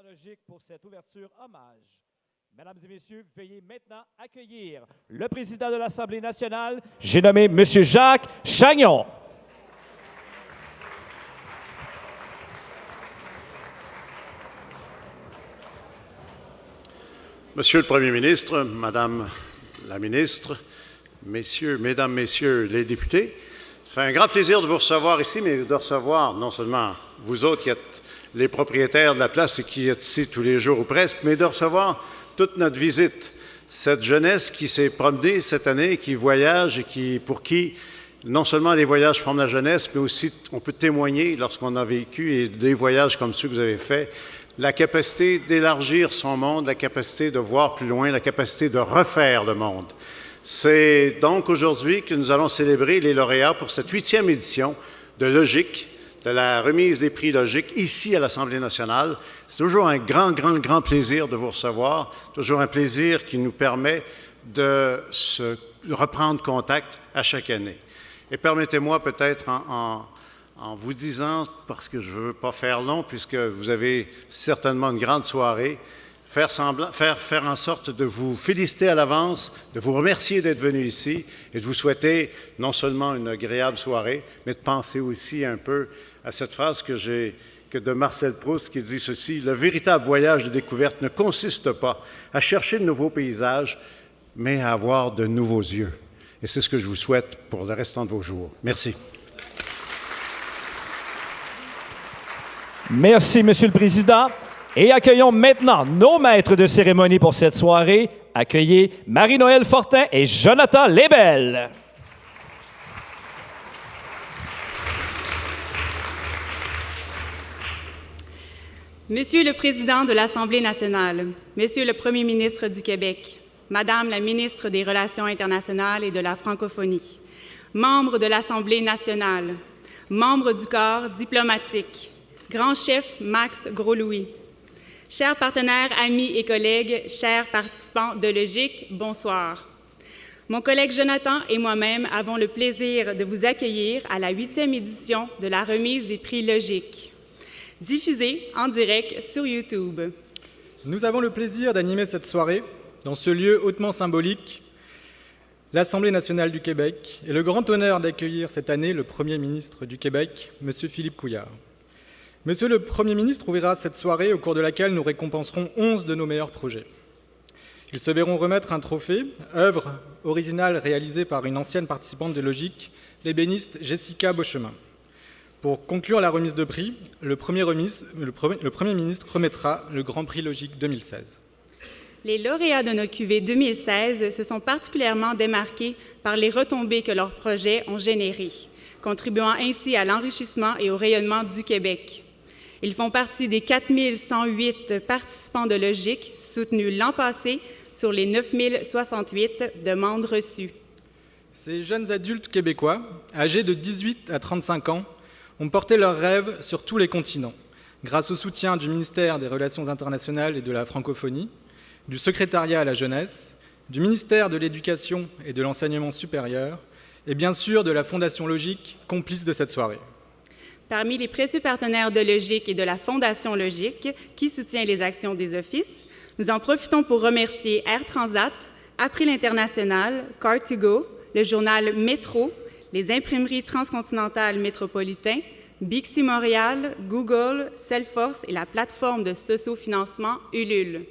Logique pour cette ouverture hommage. Mesdames et messieurs, veuillez maintenant accueillir le président de l'Assemblée nationale, j'ai nommé M. Jacques Chagnon. Monsieur le Premier ministre, Madame la ministre, Mesdames, Messieurs les députés, ça fait un grand plaisir de vous recevoir ici, mais de recevoir non seulement vous autres qui êtes les propriétaires de la place et qui êtes ici tous les jours ou presque, mais de recevoir toute notre visite. Cette jeunesse qui s'est promenée cette année, qui voyage et pour qui non seulement les voyages forment la jeunesse, mais aussi on peut témoigner lorsqu'on a vécu et des voyages comme ceux que vous avez faits, la capacité d'élargir son monde, la capacité de voir plus loin, la capacité de refaire le monde. C'est donc aujourd'hui que nous allons célébrer les lauréats pour cette 8e édition de Logique, de la remise des prix Logique ici à l'Assemblée nationale. C'est toujours un grand plaisir de vous recevoir, toujours un plaisir qui nous permet de reprendre contact à chaque année. Et permettez-moi peut-être en vous disant, parce que je ne veux pas faire long, puisque vous avez certainement une grande soirée, faire en sorte de vous féliciter à l'avance, de vous remercier d'être venu ici et de vous souhaiter non seulement une agréable soirée, mais de penser aussi un peu à cette phrase que de Marcel Proust qui dit ceci: « Le véritable voyage de découverte ne consiste pas à chercher de nouveaux paysages, mais à avoir de nouveaux yeux. » Et c'est ce que je vous souhaite pour le restant de vos jours. Merci. Merci, Monsieur le Président. Et accueillons maintenant nos maîtres de cérémonie pour cette soirée. Accueillez Marie-Noëlle Fortin et Jonathan Lebel. Monsieur le Président de l'Assemblée nationale, Monsieur le Premier ministre du Québec, Madame la ministre des Relations internationales et de la francophonie, membres de l'Assemblée nationale, membres du corps diplomatique, grand chef Max Gros-Louis, chers partenaires, amis et collègues, chers participants de Logique, bonsoir. Mon collègue Jonathan et moi-même avons le plaisir de vous accueillir à la 8e édition de la remise des prix Logique, diffusée en direct sur YouTube. Nous avons le plaisir d'animer cette soirée dans ce lieu hautement symbolique, l'Assemblée nationale du Québec, et le grand honneur d'accueillir cette année le Premier ministre du Québec, M. Philippe Couillard. Monsieur le Premier ministre ouvrira cette soirée au cours de laquelle nous récompenserons 11 de nos meilleurs projets. Ils se verront remettre un trophée, œuvre originale réalisée par une ancienne participante de Logique, l'ébéniste Jessica Beauchemin. Pour conclure la remise de prix, le Premier ministre remettra le Grand Prix Logique 2016. Les lauréats de notre cuvée 2016 se sont particulièrement démarqués par les retombées que leurs projets ont générées, contribuant ainsi à l'enrichissement et au rayonnement du Québec. Ils font partie des 4108 participants de Logique soutenus l'an passé sur les 9068 demandes reçues. Ces jeunes adultes québécois, âgés de 18 à 35 ans, ont porté leurs rêves sur tous les continents, grâce au soutien du ministère des Relations internationales et de la francophonie, du secrétariat à la jeunesse, du ministère de l'Éducation et de l'Enseignement supérieur, et bien sûr de la Fondation Logique, complice de cette soirée. Parmi les précieux partenaires de Logique et de la Fondation Logique, qui soutient les actions des offices, nous en profitons pour remercier Air Transat, April International, Car2Go, le journal Métro, les imprimeries transcontinentales métropolitains, Bixi Montréal, Google, Salesforce et la plateforme de sociofinancement Ulule.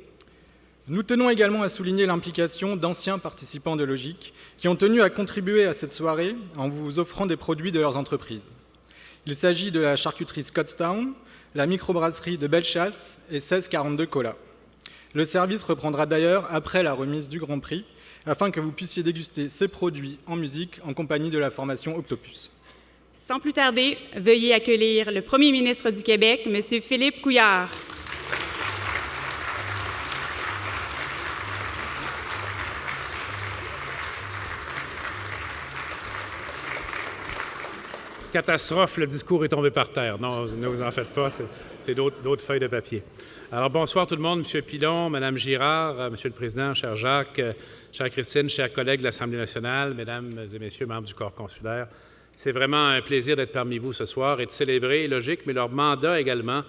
Nous tenons également à souligner l'implication d'anciens participants de Logique qui ont tenu à contribuer à cette soirée en vous offrant des produits de leurs entreprises. Il s'agit de la charcuterie Scottstown, la microbrasserie de Bellechasse et 1642 Cola. Le service reprendra d'ailleurs après la remise du Grand Prix, afin que vous puissiez déguster ces produits en musique en compagnie de la formation Octopus. Sans plus tarder, veuillez accueillir le Premier ministre du Québec, M. Philippe Couillard. Catastrophe, le discours est tombé par terre. Non, ne vous en faites pas, c'est d'autres feuilles de papier. Alors, bonsoir tout le monde, M. Pilon, Mme Girard, M. le Président, cher Jacques, chère Christine, chers collègues de l'Assemblée nationale, Mesdames et Messieurs, membres du corps consulaire. C'est vraiment un plaisir d'être parmi vous ce soir et de célébrer Logique, mais leur mandat également,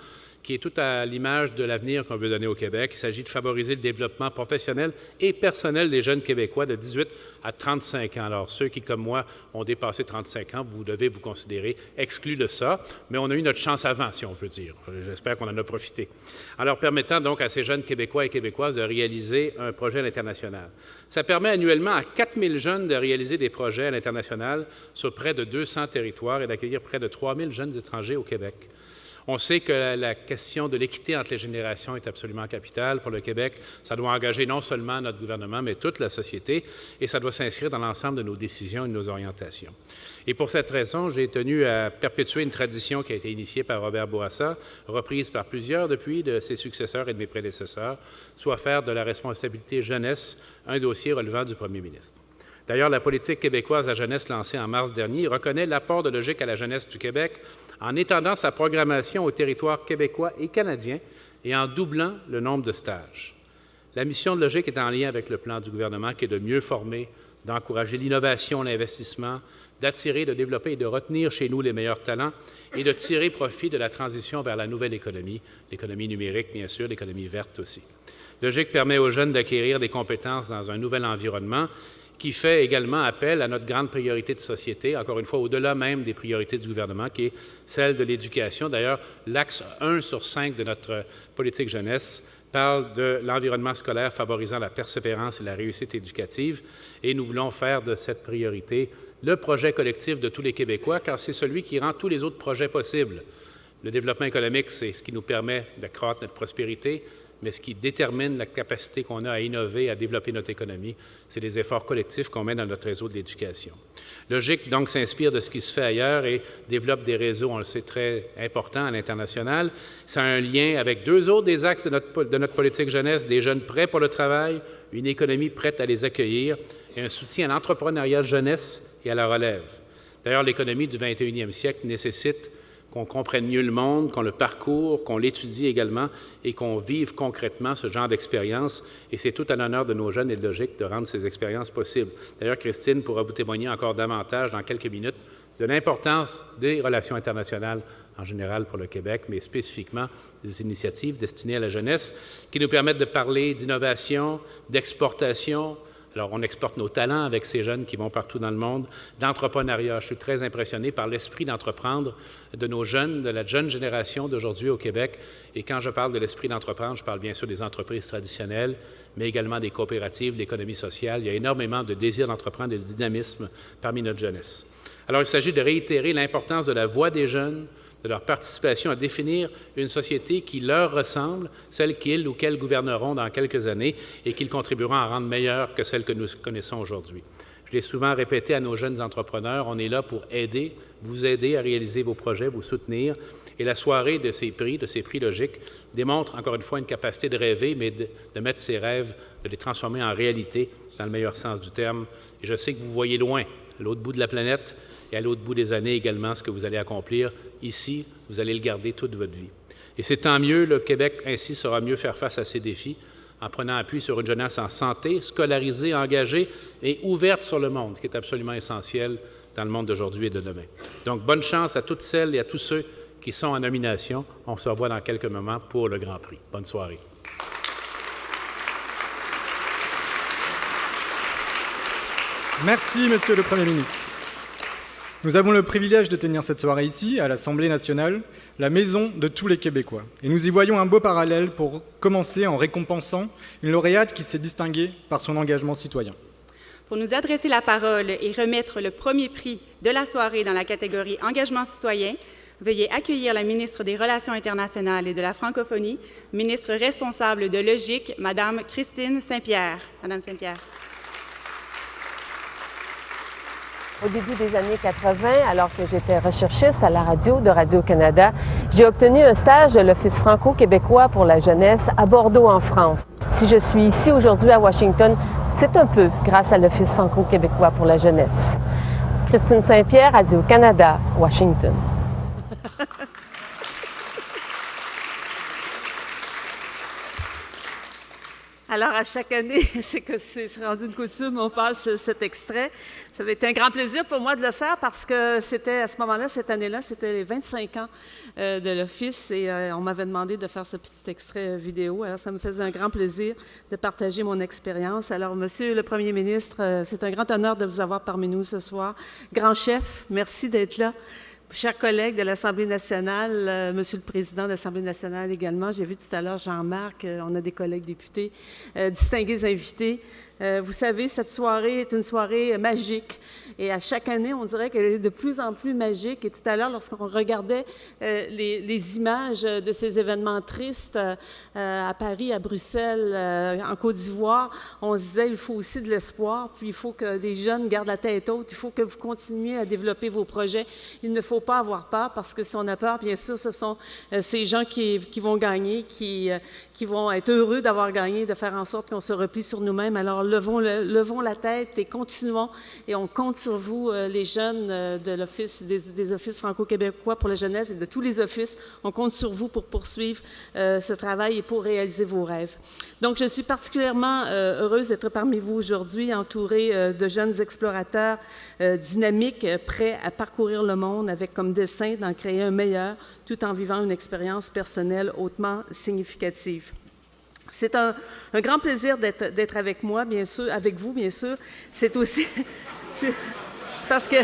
qui est tout à l'image de l'avenir qu'on veut donner au Québec. Il s'agit de favoriser le développement professionnel et personnel des jeunes Québécois de 18 à 35 ans. Alors, ceux qui, comme moi, ont dépassé 35 ans, vous devez vous considérer exclus de ça, mais on a eu notre chance avant, si on peut dire. J'espère qu'on en a profité. En leur permettant donc à ces jeunes Québécois et Québécoises de réaliser un projet à l'international. Ça permet annuellement à 4 000 jeunes de réaliser des projets à l'international sur près de 200 territoires et d'accueillir près de 3 000 jeunes étrangers au Québec. On sait que la question de l'équité entre les générations est absolument capitale pour le Québec. Ça doit engager non seulement notre gouvernement, mais toute la société, et ça doit s'inscrire dans l'ensemble de nos décisions et de nos orientations. Et pour cette raison, j'ai tenu à perpétuer une tradition qui a été initiée par Robert Bourassa, reprise par plusieurs depuis de ses successeurs et de mes prédécesseurs, soit faire de la responsabilité jeunesse un dossier relevant du premier ministre. D'ailleurs, la politique québécoise à jeunesse lancée en mars dernier reconnaît l'apport de Logique à la jeunesse du Québec en étendant sa programmation aux territoires québécois et canadiens et en doublant le nombre de stages. La mission de Logique est en lien avec le plan du gouvernement qui est de mieux former, d'encourager l'innovation, l'investissement, d'attirer, de développer et de retenir chez nous les meilleurs talents et de tirer profit de la transition vers la nouvelle économie, l'économie numérique bien sûr, l'économie verte aussi. Logique permet aux jeunes d'acquérir des compétences dans un nouvel environnement qui fait également appel à notre grande priorité de société, encore une fois, au-delà même des priorités du gouvernement, qui est celle de l'éducation. D'ailleurs, l'axe 1 sur 5 de notre politique jeunesse parle de l'environnement scolaire favorisant la persévérance et la réussite éducative, et nous voulons faire de cette priorité le projet collectif de tous les Québécois, car c'est celui qui rend tous les autres projets possibles. Le développement économique, c'est ce qui nous permet d'accroître notre prospérité, mais ce qui détermine la capacité qu'on a à innover, à développer notre économie, c'est les efforts collectifs qu'on met dans notre réseau de l'éducation. Logique, donc, s'inspire de ce qui se fait ailleurs et développe des réseaux, on le sait, très importants à l'international. Ça a un lien avec deux autres des axes de notre politique jeunesse, des jeunes prêts pour le travail, une économie prête à les accueillir et un soutien à l'entrepreneuriat jeunesse et à la relève. D'ailleurs, l'économie du 21e siècle nécessite qu'on comprenne mieux le monde, qu'on le parcourt, qu'on l'étudie également et qu'on vive concrètement ce genre d'expérience. Et c'est tout à l'honneur de nos jeunes et de Logique de rendre ces expériences possibles. D'ailleurs, Christine pourra vous témoigner encore davantage dans quelques minutes de l'importance des relations internationales en général pour le Québec, mais spécifiquement des initiatives destinées à la jeunesse qui nous permettent de parler d'innovation, d'exportation. Alors, on exporte nos talents avec ces jeunes qui vont partout dans le monde, d'entrepreneuriat. Je suis très impressionné par l'esprit d'entreprendre de nos jeunes, de la jeune génération d'aujourd'hui au Québec. Et quand je parle de l'esprit d'entreprendre, je parle bien sûr des entreprises traditionnelles, mais également des coopératives, de l'économie sociale. Il y a énormément de désir d'entreprendre et de dynamisme parmi notre jeunesse. Alors, il s'agit de réitérer l'importance de la voix des jeunes, de leur participation à définir une société qui leur ressemble, celle qu'ils ou qu'elles gouverneront dans quelques années et qu'ils contribueront à rendre meilleure que celle que nous connaissons aujourd'hui. Je l'ai souvent répété à nos jeunes entrepreneurs, on est là pour aider, vous aider à réaliser vos projets, vous soutenir. Et la soirée de ces prix Logique, démontre encore une fois une capacité de rêver, mais de mettre ses rêves, de les transformer en réalité dans le meilleur sens du terme. Et je sais que vous voyez loin, à l'autre bout de la planète, et à l'autre bout des années également, ce que vous allez accomplir. Ici, vous allez le garder toute votre vie. Et c'est tant mieux, le Québec ainsi saura mieux faire face à ces défis en prenant appui sur une jeunesse en santé, scolarisée, engagée et ouverte sur le monde, ce qui est absolument essentiel dans le monde d'aujourd'hui et de demain. Donc, bonne chance à toutes celles et à tous ceux qui sont en nomination. On se revoit dans quelques moments pour le Grand Prix. Bonne soirée. Merci, Monsieur le Premier ministre. Nous avons le privilège de tenir cette soirée ici, à l'Assemblée nationale, la maison de tous les Québécois. Et nous y voyons un beau parallèle pour commencer en récompensant une lauréate qui s'est distinguée par son engagement citoyen. Pour nous adresser la parole et remettre le premier prix de la soirée dans la catégorie Engagement citoyen, veuillez accueillir la ministre des Relations internationales et de la francophonie, ministre responsable de Logique, Madame Christine Saint-Pierre. Madame Saint-Pierre. Au début des années 80, alors que j'étais recherchiste à la radio de Radio-Canada, j'ai obtenu un stage de l'Office franco-québécois pour la jeunesse à Bordeaux, en France. Si je suis ici aujourd'hui à Washington, c'est un peu grâce à l'Office franco-québécois pour la jeunesse. Christine Saint-Pierre, Radio-Canada, Washington. Alors, à chaque année, c'est rendu une coutume, on passe cet extrait. Ça avait été un grand plaisir pour moi de le faire parce que c'était, à ce moment-là, cette année-là, c'était les 25 ans de l'Office et on m'avait demandé de faire ce petit extrait vidéo. Alors, ça me faisait un grand plaisir de partager mon expérience. Alors, Monsieur le Premier ministre, c'est un grand honneur de vous avoir parmi nous ce soir. Grand chef, merci d'être là. Chers collègues de l'Assemblée nationale, Monsieur le Président de l'Assemblée nationale également, j'ai vu tout à l'heure Jean-Marc, on a des collègues députés, distingués invités. Vous savez, cette soirée est une soirée magique et à chaque année, on dirait qu'elle est de plus en plus magique. Et tout à l'heure, lorsqu'on regardait les images de ces événements tristes à Paris, à Bruxelles, en Côte d'Ivoire, on se disait il faut aussi de l'espoir, puis il faut que les jeunes gardent la tête haute, il faut que vous continuiez à développer vos projets. Il ne faut pas avoir peur parce que si on a peur, bien sûr, ce sont ces gens qui vont gagner, qui vont être heureux d'avoir gagné, de faire en sorte qu'on se replie sur nous-mêmes. Alors, levons la tête et continuons. Et on compte sur vous, les jeunes de l'Office, des offices franco-québécois pour la jeunesse et de tous les offices. On compte sur vous pour poursuivre ce travail et pour réaliser vos rêves. Donc, je suis particulièrement heureuse d'être parmi vous aujourd'hui, entourée de jeunes explorateurs dynamiques, prêts à parcourir le monde avec comme dessein d'en créer un meilleur, tout en vivant une expérience personnelle hautement significative. C'est un grand plaisir d'être avec moi, bien sûr, avec vous, bien sûr. C'est aussi... c'est parce que...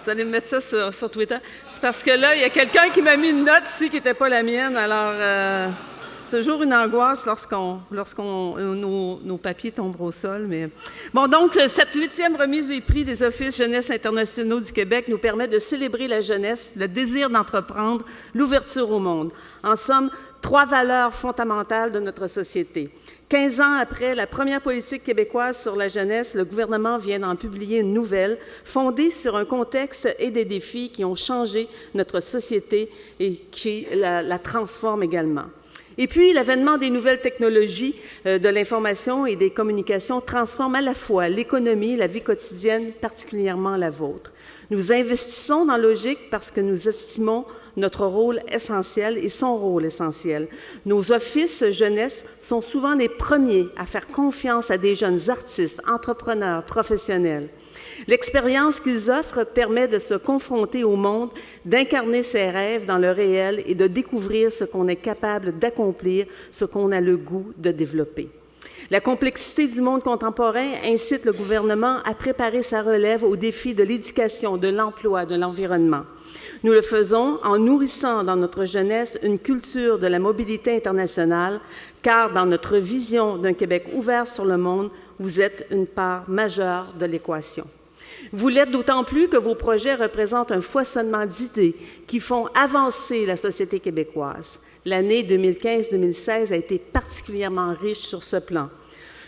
Vous allez me mettre ça sur Twitter. C'est parce que là, il y a quelqu'un qui m'a mis une note ici qui n'était pas la mienne. Alors, c'est toujours une angoisse lorsqu'on nos papiers tombent au sol. Mais... Bon, donc, cette 8e remise des prix des Offices jeunesse internationaux du Québec nous permet de célébrer la jeunesse, le désir d'entreprendre, l'ouverture au monde. En somme, 3 valeurs fondamentales de notre société. 15 ans après la première politique québécoise sur la jeunesse, le gouvernement vient d'en publier une nouvelle, fondée sur un contexte et des défis qui ont changé notre société et qui la transforment également. Et puis, l'avènement des nouvelles technologies de l'information et des communications transforme à la fois l'économie et la vie quotidienne, particulièrement la vôtre. Nous investissons dans Logique parce que nous estimons notre rôle essentiel et son rôle essentiel. Nos offices jeunesse sont souvent les premiers à faire confiance à des jeunes artistes, entrepreneurs, professionnels. L'expérience qu'ils offrent permet de se confronter au monde, d'incarner ses rêves dans le réel et de découvrir ce qu'on est capable d'accomplir, ce qu'on a le goût de développer. La complexité du monde contemporain incite le gouvernement à préparer sa relève aux défis de l'éducation, de l'emploi, de l'environnement. Nous le faisons en nourrissant dans notre jeunesse une culture de la mobilité internationale, car dans notre vision d'un Québec ouvert sur le monde, vous êtes une part majeure de l'équation. Vous l'êtes d'autant plus que vos projets représentent un foisonnement d'idées qui font avancer la société québécoise. L'année 2015-2016 a été particulièrement riche sur ce plan.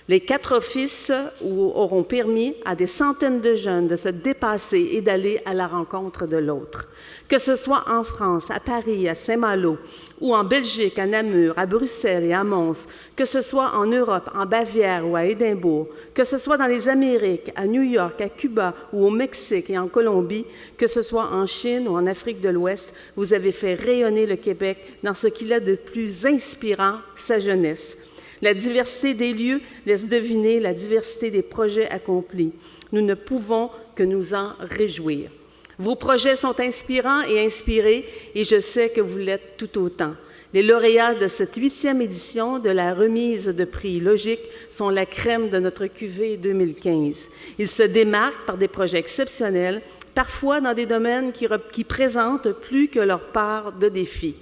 Les 4 offices auront permis à des centaines de jeunes de se dépasser et d'aller à la rencontre de l'autre. Que ce soit en France, à Paris, à Saint-Malo, ou en Belgique, à Namur, à Bruxelles et à Mons, que ce soit en Europe, en Bavière ou à Édimbourg, que ce soit dans les Amériques, à New York, à Cuba ou au Mexique et en Colombie, que ce soit en Chine ou en Afrique de l'Ouest, vous avez fait rayonner le Québec dans ce qu'il a de plus inspirant, sa jeunesse. La diversité des lieux laisse deviner la diversité des projets accomplis. Nous ne pouvons que nous en réjouir. Vos projets sont inspirants et inspirés, et je sais que vous l'êtes tout autant. Les lauréats de cette 8e édition de la remise de prix Logique sont la crème de notre cuvée 2015. Ils se démarquent par des projets exceptionnels, parfois dans des domaines qui présentent plus que leur part de défis.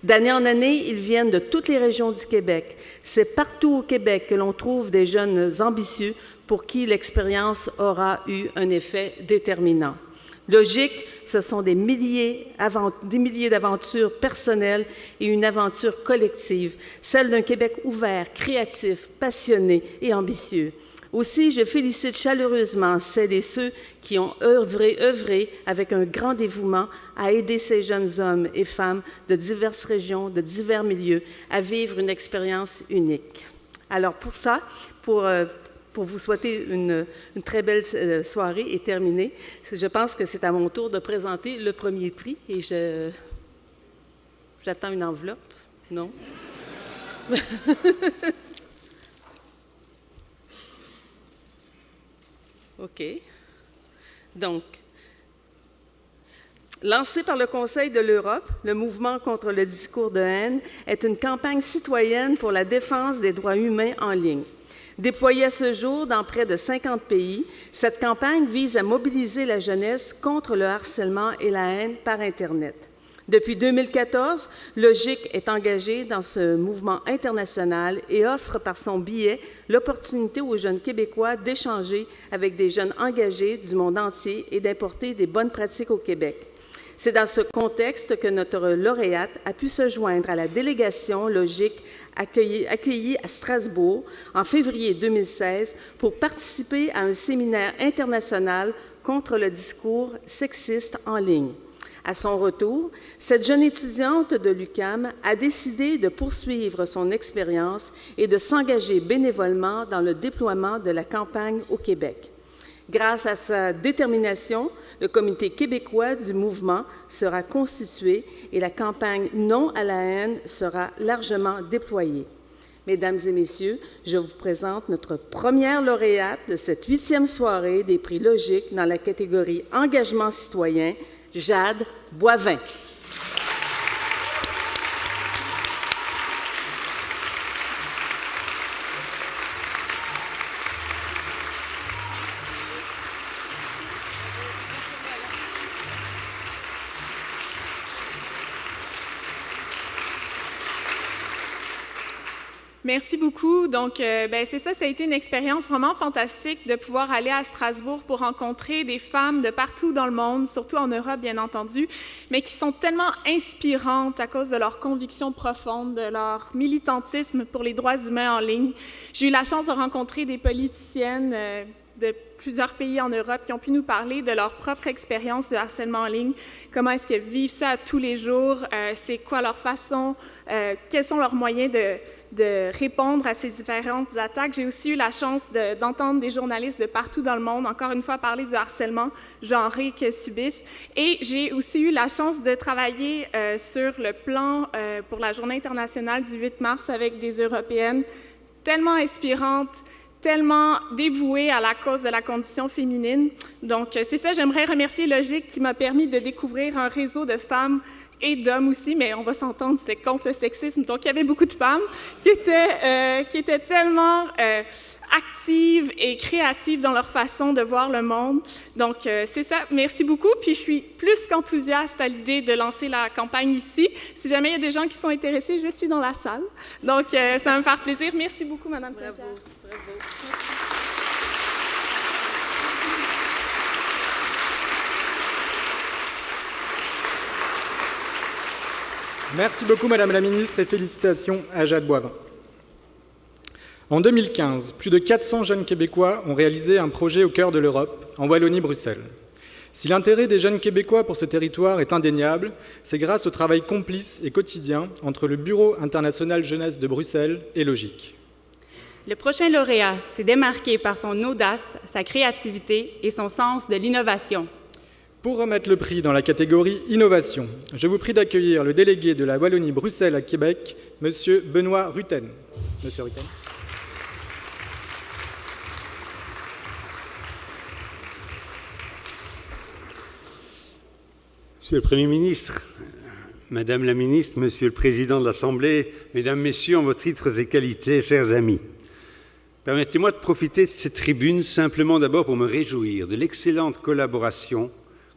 D'année en année, ils viennent de toutes les régions du Québec. C'est partout au Québec que l'on trouve des jeunes ambitieux pour qui l'expérience aura eu un effet déterminant. Logique, ce sont des milliers d'aventures personnelles et une aventure collective, celle d'un Québec ouvert, créatif, passionné et ambitieux. Aussi, je félicite chaleureusement celles et ceux qui ont œuvré avec un grand dévouement à aider ces jeunes hommes et femmes de diverses régions, de divers milieux, à vivre une expérience unique. Alors pour ça, pour vous souhaiter une très belle soirée et terminée, je pense que c'est à mon tour de présenter le premier prix et j'attends une enveloppe. Non? OK. Donc, lancé par le Conseil de l'Europe, le mouvement contre le discours de haine est une campagne citoyenne pour la défense des droits humains en ligne. Déployée à ce jour dans près de 50 pays, cette campagne vise à mobiliser la jeunesse contre le harcèlement et la haine par Internet. Depuis 2014, Logic est engagé dans ce mouvement international et offre par son biais l'opportunité aux jeunes Québécois d'échanger avec des jeunes engagés du monde entier et d'importer des bonnes pratiques au Québec. C'est dans ce contexte que notre lauréate a pu se joindre à la délégation Logic accueillie à Strasbourg en février 2016 pour participer à un séminaire international contre le discours sexiste en ligne. À son retour, cette jeune étudiante de l'UQAM a décidé de poursuivre son expérience et de s'engager bénévolement dans le déploiement de la campagne au Québec. Grâce à sa détermination, le comité québécois du mouvement sera constitué et la campagne Non à la haine sera largement déployée. Mesdames et messieurs, je vous présente notre première lauréate de cette 8e soirée des prix Logic dans la catégorie Engagement citoyen, Jade Boivin. Merci beaucoup. Donc, c'est ça, ça a été une expérience vraiment fantastique de pouvoir aller à Strasbourg pour rencontrer des femmes de partout dans le monde, surtout en Europe, bien entendu, mais qui sont tellement inspirantes à cause de leur conviction profonde, de leur militantisme pour les droits humains en ligne. J'ai eu la chance de rencontrer des politiciennes de plusieurs pays en Europe qui ont pu nous parler de leur propre expérience de harcèlement en ligne, comment est-ce qu'elles vivent ça tous les jours, c'est quoi leur façon, quels sont leurs moyens de répondre à ces différentes attaques. J'ai aussi eu la chance d'entendre des journalistes de partout dans le monde, encore une fois, parler du harcèlement genré qu'elles subissent. Et j'ai aussi eu la chance de travailler sur le plan pour la Journée internationale du 8 mars avec des Européennes tellement inspirantes, tellement dévouée à la cause de la condition féminine. Donc, c'est ça, j'aimerais remercier Logic qui m'a permis de découvrir un réseau de femmes et d'hommes aussi, mais on va s'entendre, c'était contre le sexisme, donc il y avait beaucoup de femmes qui étaient tellement actives et créatives dans leur façon de voir le monde. Donc, c'est ça, merci beaucoup, puis je suis plus qu'enthousiaste à l'idée de lancer la campagne ici. Si jamais il y a des gens qui sont intéressés, je suis dans la salle, donc ça va me faire plaisir. Merci beaucoup, Madame Saint-Pierre. Bravo. Merci beaucoup, Madame la Ministre, et félicitations à Jade Boivin. En 2015, plus de 400 jeunes Québécois ont réalisé un projet au cœur de l'Europe, en Wallonie-Bruxelles. Si l'intérêt des jeunes Québécois pour ce territoire est indéniable, c'est grâce au travail complice et quotidien entre le Bureau international jeunesse de Bruxelles et Logic. Le prochain lauréat s'est démarqué par son audace, sa créativité et son sens de l'innovation. Pour remettre le prix dans la catégorie Innovation, je vous prie d'accueillir le délégué de la Wallonie-Bruxelles à Québec, M. Benoît Rutten. Monsieur Rutten. Monsieur le Premier ministre, Madame la Ministre, Monsieur le Président de l'Assemblée, Mesdames, Messieurs, en vos titres et qualités, chers amis, permettez-moi de profiter de cette tribune simplement d'abord pour me réjouir de l'excellente collaboration,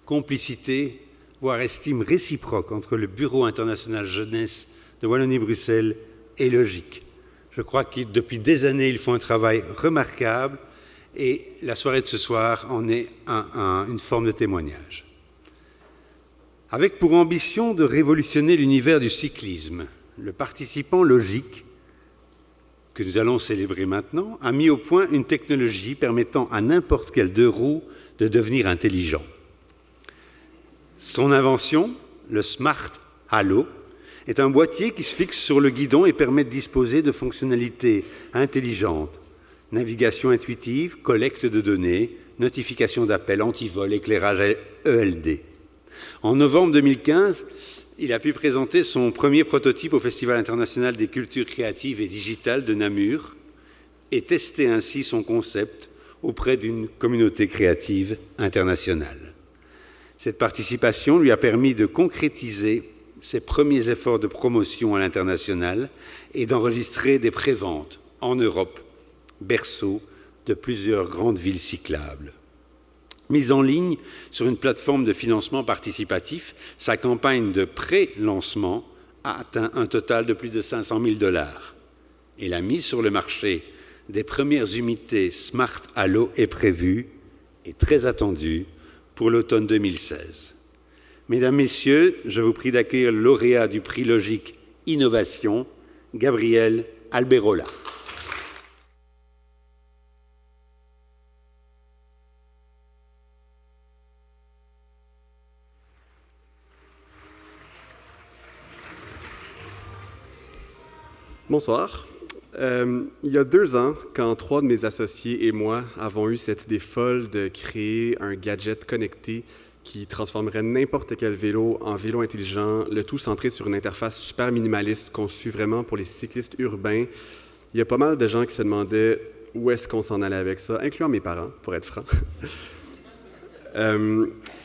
complicité, voire estime réciproque entre le Bureau international jeunesse de Wallonie-Bruxelles et Logic. Je crois que depuis des années, ils font un travail remarquable et la soirée de ce soir en est une forme de témoignage. Avec pour ambition de révolutionner l'univers du cyclisme, le participant Logic, que nous allons célébrer maintenant, a mis au point une technologie permettant à n'importe quel deux roues de devenir intelligent. Son invention, le Smart Halo, est un boîtier qui se fixe sur le guidon et permet de disposer de fonctionnalités intelligentes, navigation intuitive, collecte de données, notification d'appels, antivol, éclairage ELD. En novembre 2015, il a pu présenter son premier prototype au Festival international des cultures créatives et digitales de Namur et tester ainsi son concept auprès d'une communauté créative internationale. Cette participation lui a permis de concrétiser ses premiers efforts de promotion à l'international et d'enregistrer des préventes en Europe, berceau de plusieurs grandes villes cyclables. Mise en ligne sur une plateforme de financement participatif, sa campagne de pré-lancement a atteint un total de plus de 500 000 $. Et la mise sur le marché des premières unités Smart Allo est prévue et très attendue pour l'automne 2016. Mesdames, Messieurs, je vous prie d'accueillir le lauréat du prix Logique Innovation, Gabriel Alberola. Bonsoir. Il y a 2 ans, quand 3 de mes associés et moi avons eu cette idée folle de créer un gadget connecté qui transformerait n'importe quel vélo en vélo intelligent, le tout centré sur une interface super minimaliste conçue vraiment pour les cyclistes urbains, il y a pas mal de gens qui se demandaient où est-ce qu'on s'en allait avec ça, incluant mes parents, pour être franc.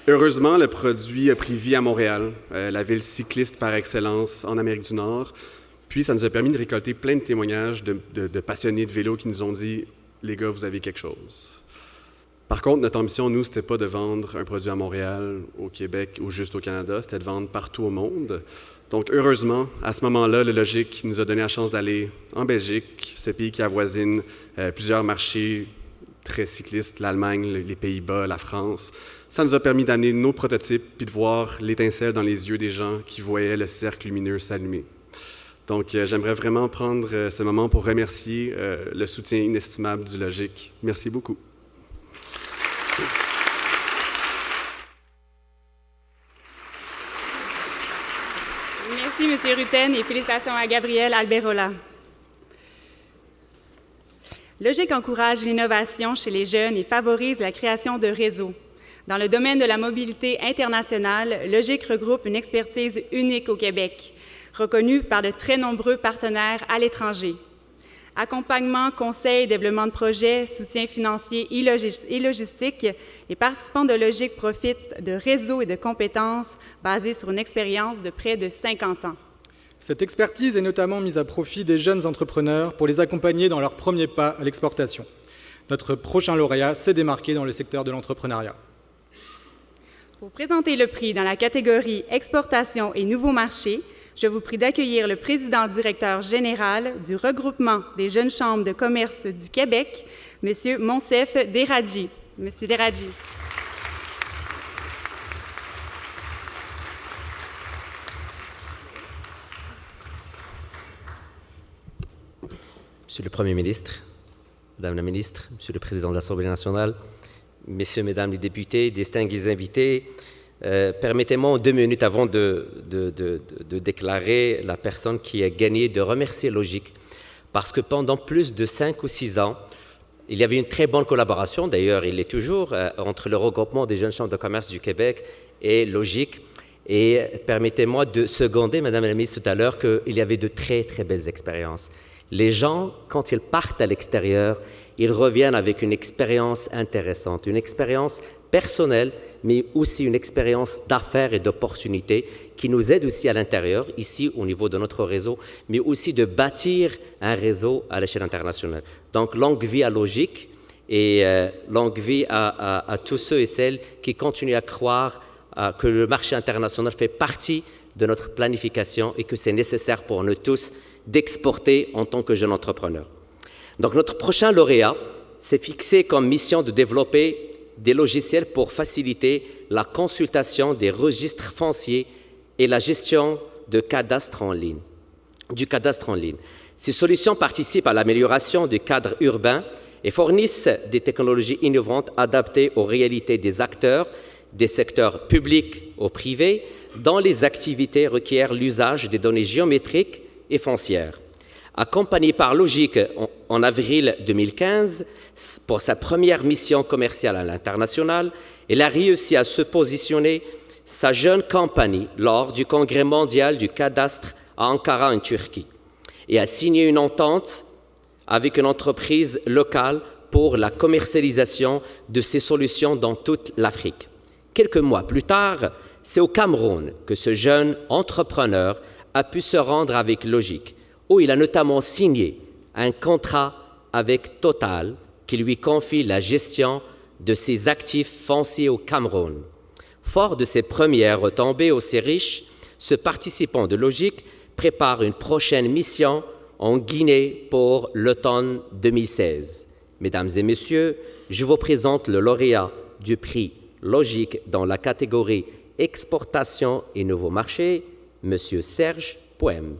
Heureusement, le produit a pris vie à Montréal, la ville cycliste par excellence en Amérique du Nord. Puis, ça nous a permis de récolter plein de témoignages de passionnés de vélo qui nous ont dit « Les gars, vous avez quelque chose ». Par contre, notre ambition, nous, c'était pas de vendre un produit à Montréal, au Québec ou juste au Canada, c'était de vendre partout au monde. Donc, heureusement, à ce moment-là, le Logic nous a donné la chance d'aller en Belgique, ce pays qui avoisine plusieurs marchés très cyclistes, l'Allemagne, les Pays-Bas, la France. Ça nous a permis d'amener nos prototypes puis de voir l'étincelle dans les yeux des gens qui voyaient le cercle lumineux s'allumer. Donc, j'aimerais vraiment prendre ce moment pour remercier le soutien inestimable du Logic. Merci beaucoup. Merci, M. Rutten, et félicitations à Gabriel Alberola. Logic encourage l'innovation chez les jeunes et favorise la création de réseaux. Dans le domaine de la mobilité internationale, Logic regroupe une expertise unique au Québec, reconnue par de très nombreux partenaires à l'étranger. Accompagnement, conseil, développement de projets, soutien financier et logistique, les participants de Logic profitent de réseaux et de compétences basés sur une expérience de près de 50 ans. Cette expertise est notamment mise à profit des jeunes entrepreneurs pour les accompagner dans leurs premiers pas à l'exportation. Notre prochain lauréat s'est démarqué dans le secteur de l'entrepreneuriat. Pour présenter le prix dans la catégorie Exportation et nouveaux marchés, je vous prie d'accueillir le président-directeur général du regroupement des jeunes chambres de commerce du Québec, M. Monsef Deradji. Monsieur Deradji. Monsieur le Premier ministre, Madame la ministre, Monsieur le Président de l'Assemblée nationale, Messieurs, Mesdames les députés, distingués invités, permettez-moi en 2 minutes avant de déclarer la personne qui a gagné, de remercier Logic, parce que pendant plus de 5 ou 6 ans, il y avait une très bonne collaboration, d'ailleurs il est toujours, entre le regroupement des jeunes chambres de commerce du Québec et Logic. Et permettez-moi de seconder, Madame la ministre, tout à l'heure, qu'il y avait de très très belles expériences. Les gens, quand ils partent à l'extérieur, ils reviennent avec une expérience intéressante, une expérience personnelle, mais aussi une expérience d'affaires et d'opportunités qui nous aide aussi à l'intérieur, ici au niveau de notre réseau, mais aussi de bâtir un réseau à l'échelle internationale. Donc, longue vie à Logic et longue vie à tous ceux et celles qui continuent à croire que le marché international fait partie de notre planification et que c'est nécessaire pour nous tous d'exporter en tant que jeunes entrepreneurs. Donc, notre prochain lauréat s'est fixé comme mission de développer des logiciels pour faciliter la consultation des registres fonciers et la gestion du cadastre en ligne. Ces solutions participent à l'amélioration du cadre urbain et fournissent des technologies innovantes adaptées aux réalités des acteurs, des secteurs publics ou privés, dont les activités requièrent l'usage des données géométriques et foncières. Accompagné par Logic en avril 2015 pour sa première mission commerciale à l'international, elle a réussi à se positionner sa jeune compagnie lors du congrès mondial du cadastre à Ankara en Turquie et a signé une entente avec une entreprise locale pour la commercialisation de ces solutions dans toute l'Afrique. Quelques mois plus tard, c'est au Cameroun que ce jeune entrepreneur a pu se rendre avec Logic, où il a notamment signé un contrat avec Total qui lui confie la gestion de ses actifs fonciers au Cameroun. Fort de ses premières retombées aussi riches, ce participant de Logic prépare une prochaine mission en Guinée pour l'automne 2016. Mesdames et messieurs, je vous présente le lauréat du prix Logic dans la catégorie Exportation et nouveaux marchés, M. Serge Poème.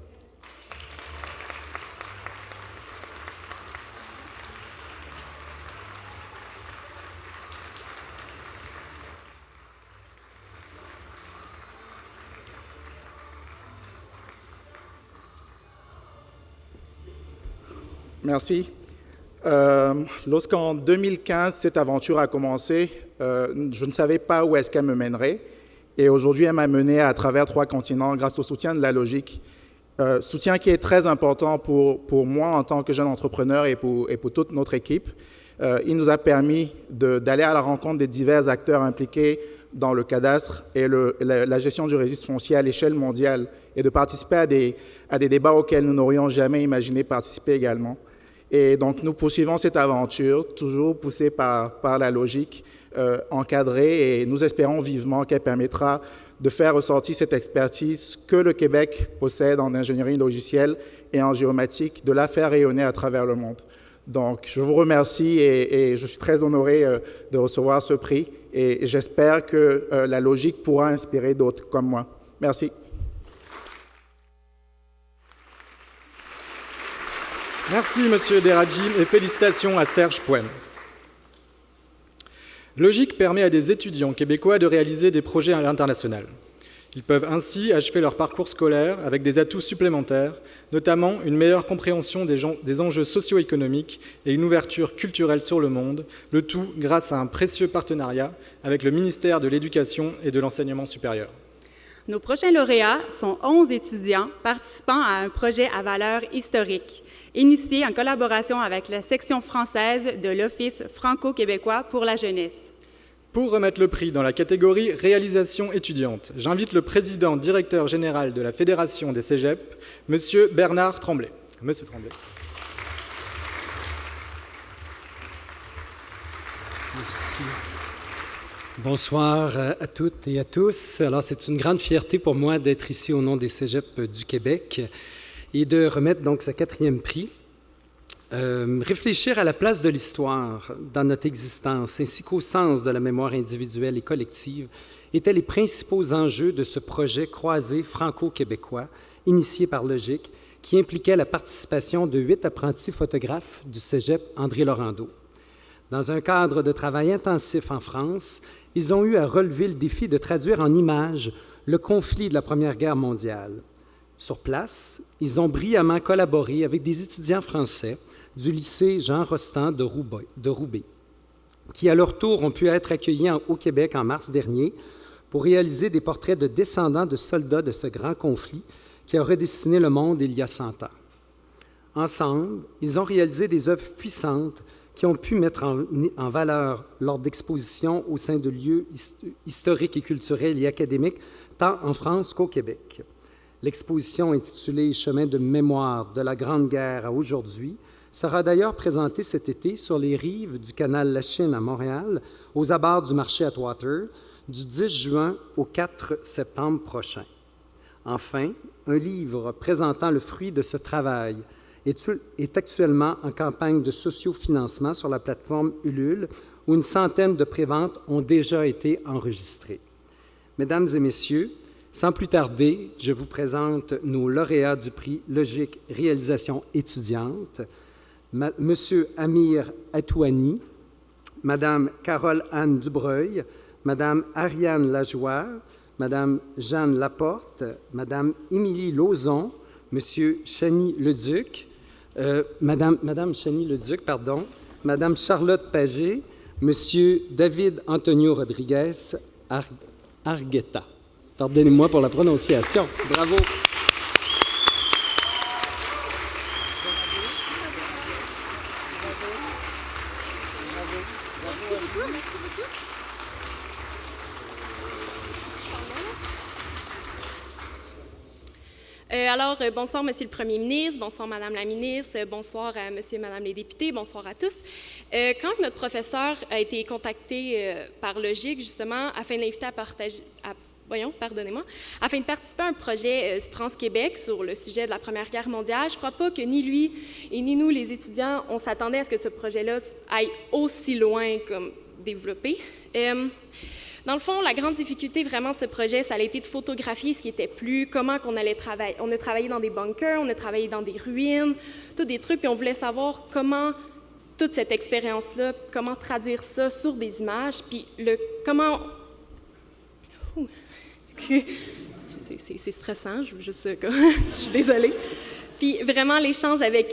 Merci. Lorsqu'en 2015, cette aventure a commencé, je ne savais pas où est-ce qu'elle me mènerait. Et aujourd'hui, elle m'a mené à travers 3 continents grâce au soutien de la Logic. Soutien qui est très important pour moi en tant que jeune entrepreneur et pour toute notre équipe. Il nous a permis d'aller à la rencontre des divers acteurs impliqués dans le cadastre et la gestion du registre foncier à l'échelle mondiale et de participer à des débats auxquels nous n'aurions jamais imaginé participer également. Et donc, nous poursuivons cette aventure, toujours poussée par la Logic, encadrée, et nous espérons vivement qu'elle permettra de faire ressortir cette expertise que le Québec possède en ingénierie logicielle et en géomatique, de la faire rayonner à travers le monde. Donc, je vous remercie et je suis très honoré de recevoir ce prix et j'espère que la Logic pourra inspirer d'autres comme moi. Merci. Merci, Monsieur Deradji, et félicitations à Serge Poème. Logic permet à des étudiants québécois de réaliser des projets à l'international. Ils peuvent ainsi achever leur parcours scolaire avec des atouts supplémentaires, notamment une meilleure compréhension des enjeux socio-économiques et une ouverture culturelle sur le monde, le tout grâce à un précieux partenariat avec le ministère de l'Éducation et de l'Enseignement supérieur. Nos prochains lauréats sont 11 étudiants participant à un projet à valeur historique, initié en collaboration avec la section française de l'Office franco-québécois pour la jeunesse. Pour remettre le prix dans la catégorie réalisation étudiante, j'invite le président directeur général de la Fédération des Cégeps, M. Bernard Tremblay. Monsieur Tremblay. Merci. Bonsoir à toutes et à tous. Alors, c'est une grande fierté pour moi d'être ici au nom des Cégeps du Québec et de remettre donc ce 4e prix. Réfléchir à la place de l'histoire dans notre existence ainsi qu'au sens de la mémoire individuelle et collective étaient les principaux enjeux de ce projet croisé franco-québécois initié par Logic qui impliquait la participation de 8 apprentis photographes du cégep André-Laurando. Dans un cadre de travail intensif en France, ils ont eu à relever le défi de traduire en images le conflit de la Première Guerre mondiale. Sur place, ils ont brillamment collaboré avec des étudiants français du lycée Jean Rostand de Roubaix, qui à leur tour ont pu être accueillis au Québec en mars dernier pour réaliser des portraits de descendants de soldats de ce grand conflit qui a redessiné le monde il y a 100 ans. Ensemble, ils ont réalisé des œuvres puissantes qui ont pu mettre en valeur lors d'expositions au sein de lieux historiques et culturels et académiques, tant en France qu'au Québec. L'exposition intitulée « Chemin de mémoire de la Grande Guerre à aujourd'hui » sera d'ailleurs présentée cet été sur les rives du canal La Chine à Montréal, aux abords du marché Atwater, du 10 juin au 4 septembre prochain. Enfin, un livre présentant le fruit de ce travail est actuellement en campagne de sociofinancement sur la plateforme Ulule, où une centaine de préventes ont déjà été enregistrées. Mesdames et messieurs, sans plus tarder, je vous présente nos lauréats du prix Logic Réalisation étudiante, Monsieur Amir Atouani, Madame Carole-Anne Dubreuil, Madame Ariane Lajoie, Madame Jeanne Laporte, Madame Émilie Lauzon, Monsieur Chany Leduc, Madame Chany Leduc, pardon, Madame Charlotte Pagé, Monsieur David Antonio Rodriguez Argueta. Pardonnez-moi pour la prononciation. Bravo. Bonsoir, Monsieur le Premier ministre, bonsoir, Madame la ministre, bonsoir à Monsieur et Madame les députés, bonsoir à tous. Quand notre professeur a été contacté par Logique, justement, afin de l'inviter afin de participer à un projet France Québec sur le sujet de la Première Guerre mondiale, je ne crois pas que ni lui et ni nous, les étudiants, on s'attendait à ce que ce projet-là aille aussi loin comme développé. Dans le fond, la grande difficulté vraiment de ce projet, ça a été de photographier ce qui était plus, comment qu'on allait travailler. On a travaillé dans des bunkers, on a travaillé dans des ruines, tous des trucs, puis on voulait savoir comment toute cette expérience-là, comment traduire ça sur des images, puis comment... C'est stressant, je suis désolée. Puis vraiment, l'échange avec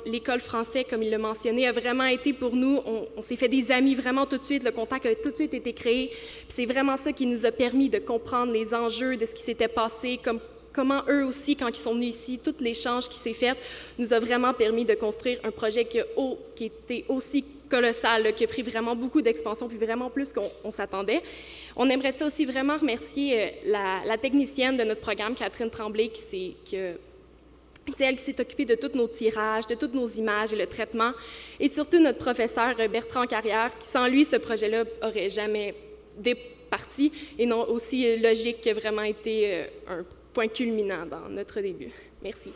l'école française, comme il l'a mentionné, a vraiment été pour nous, on s'est fait des amis vraiment tout de suite, le contact a tout de suite été créé. Puis c'est vraiment ça qui nous a permis de comprendre les enjeux de ce qui s'était passé, comment eux aussi, quand ils sont venus ici, tout l'échange qui s'est fait, nous a vraiment permis de construire un projet qui était aussi colossal, là, qui a pris vraiment beaucoup d'expansion, puis vraiment plus qu'on s'attendait. On aimerait ça aussi vraiment remercier la technicienne de notre programme, Catherine Tremblay, c'est elle qui s'est occupée de tous nos tirages, de toutes nos images et le traitement, et surtout notre professeur Bertrand Carrière, qui sans lui, ce projet-là n'aurait jamais départi, et non aussi Logique, qui a vraiment été un point culminant dans notre début. Merci.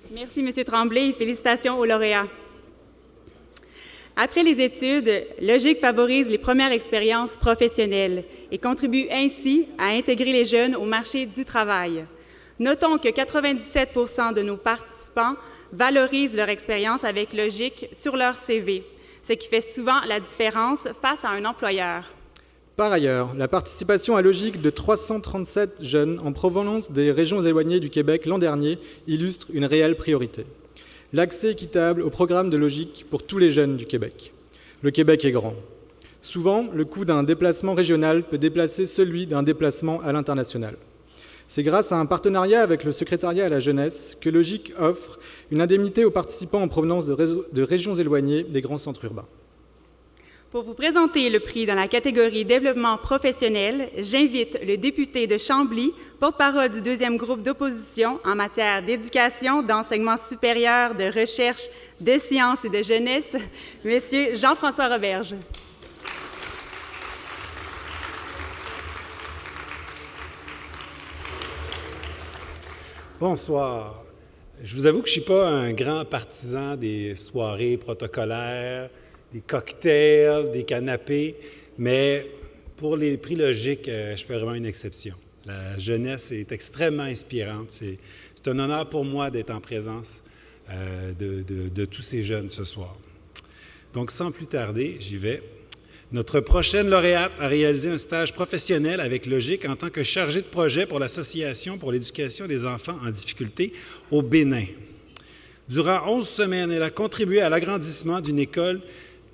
Merci, M. Tremblay, et félicitations aux lauréats. Après les études, Logique favorise les premières expériences professionnelles et contribue ainsi à intégrer les jeunes au marché du travail. Notons que 97 % de nos participants valorisent leur expérience avec Logique sur leur CV, ce qui fait souvent la différence face à un employeur. Par ailleurs, la participation à Logique de 337 jeunes en provenance des régions éloignées du Québec l'an dernier illustre une réelle priorité. L'accès équitable au programme de Logique pour tous les jeunes du Québec. Le Québec est grand. Souvent, le coût d'un déplacement régional peut déplacer celui d'un déplacement à l'international. C'est grâce à un partenariat avec le secrétariat à la jeunesse que Logique offre une indemnité aux participants en provenance de régions éloignées des grands centres urbains. Pour vous présenter le prix dans la catégorie développement professionnel, j'invite le député de Chambly, porte-parole du deuxième groupe d'opposition en matière d'éducation, d'enseignement supérieur, de recherche, de sciences et de jeunesse, M. Jean-François Roberge. Bonsoir. Je vous avoue que je ne suis pas un grand partisan des soirées protocolaires, des cocktails, des canapés, mais pour les prix Logique, je fais vraiment une exception. La jeunesse est extrêmement inspirante. C'est un honneur pour moi d'être en présence de tous ces jeunes ce soir. Donc, sans plus tarder, j'y vais. Notre prochaine lauréate a réalisé un stage professionnel avec Logique en tant que chargée de projet pour l'Association pour l'éducation des enfants en difficulté au Bénin. Durant 11 semaines, elle a contribué à l'agrandissement d'une école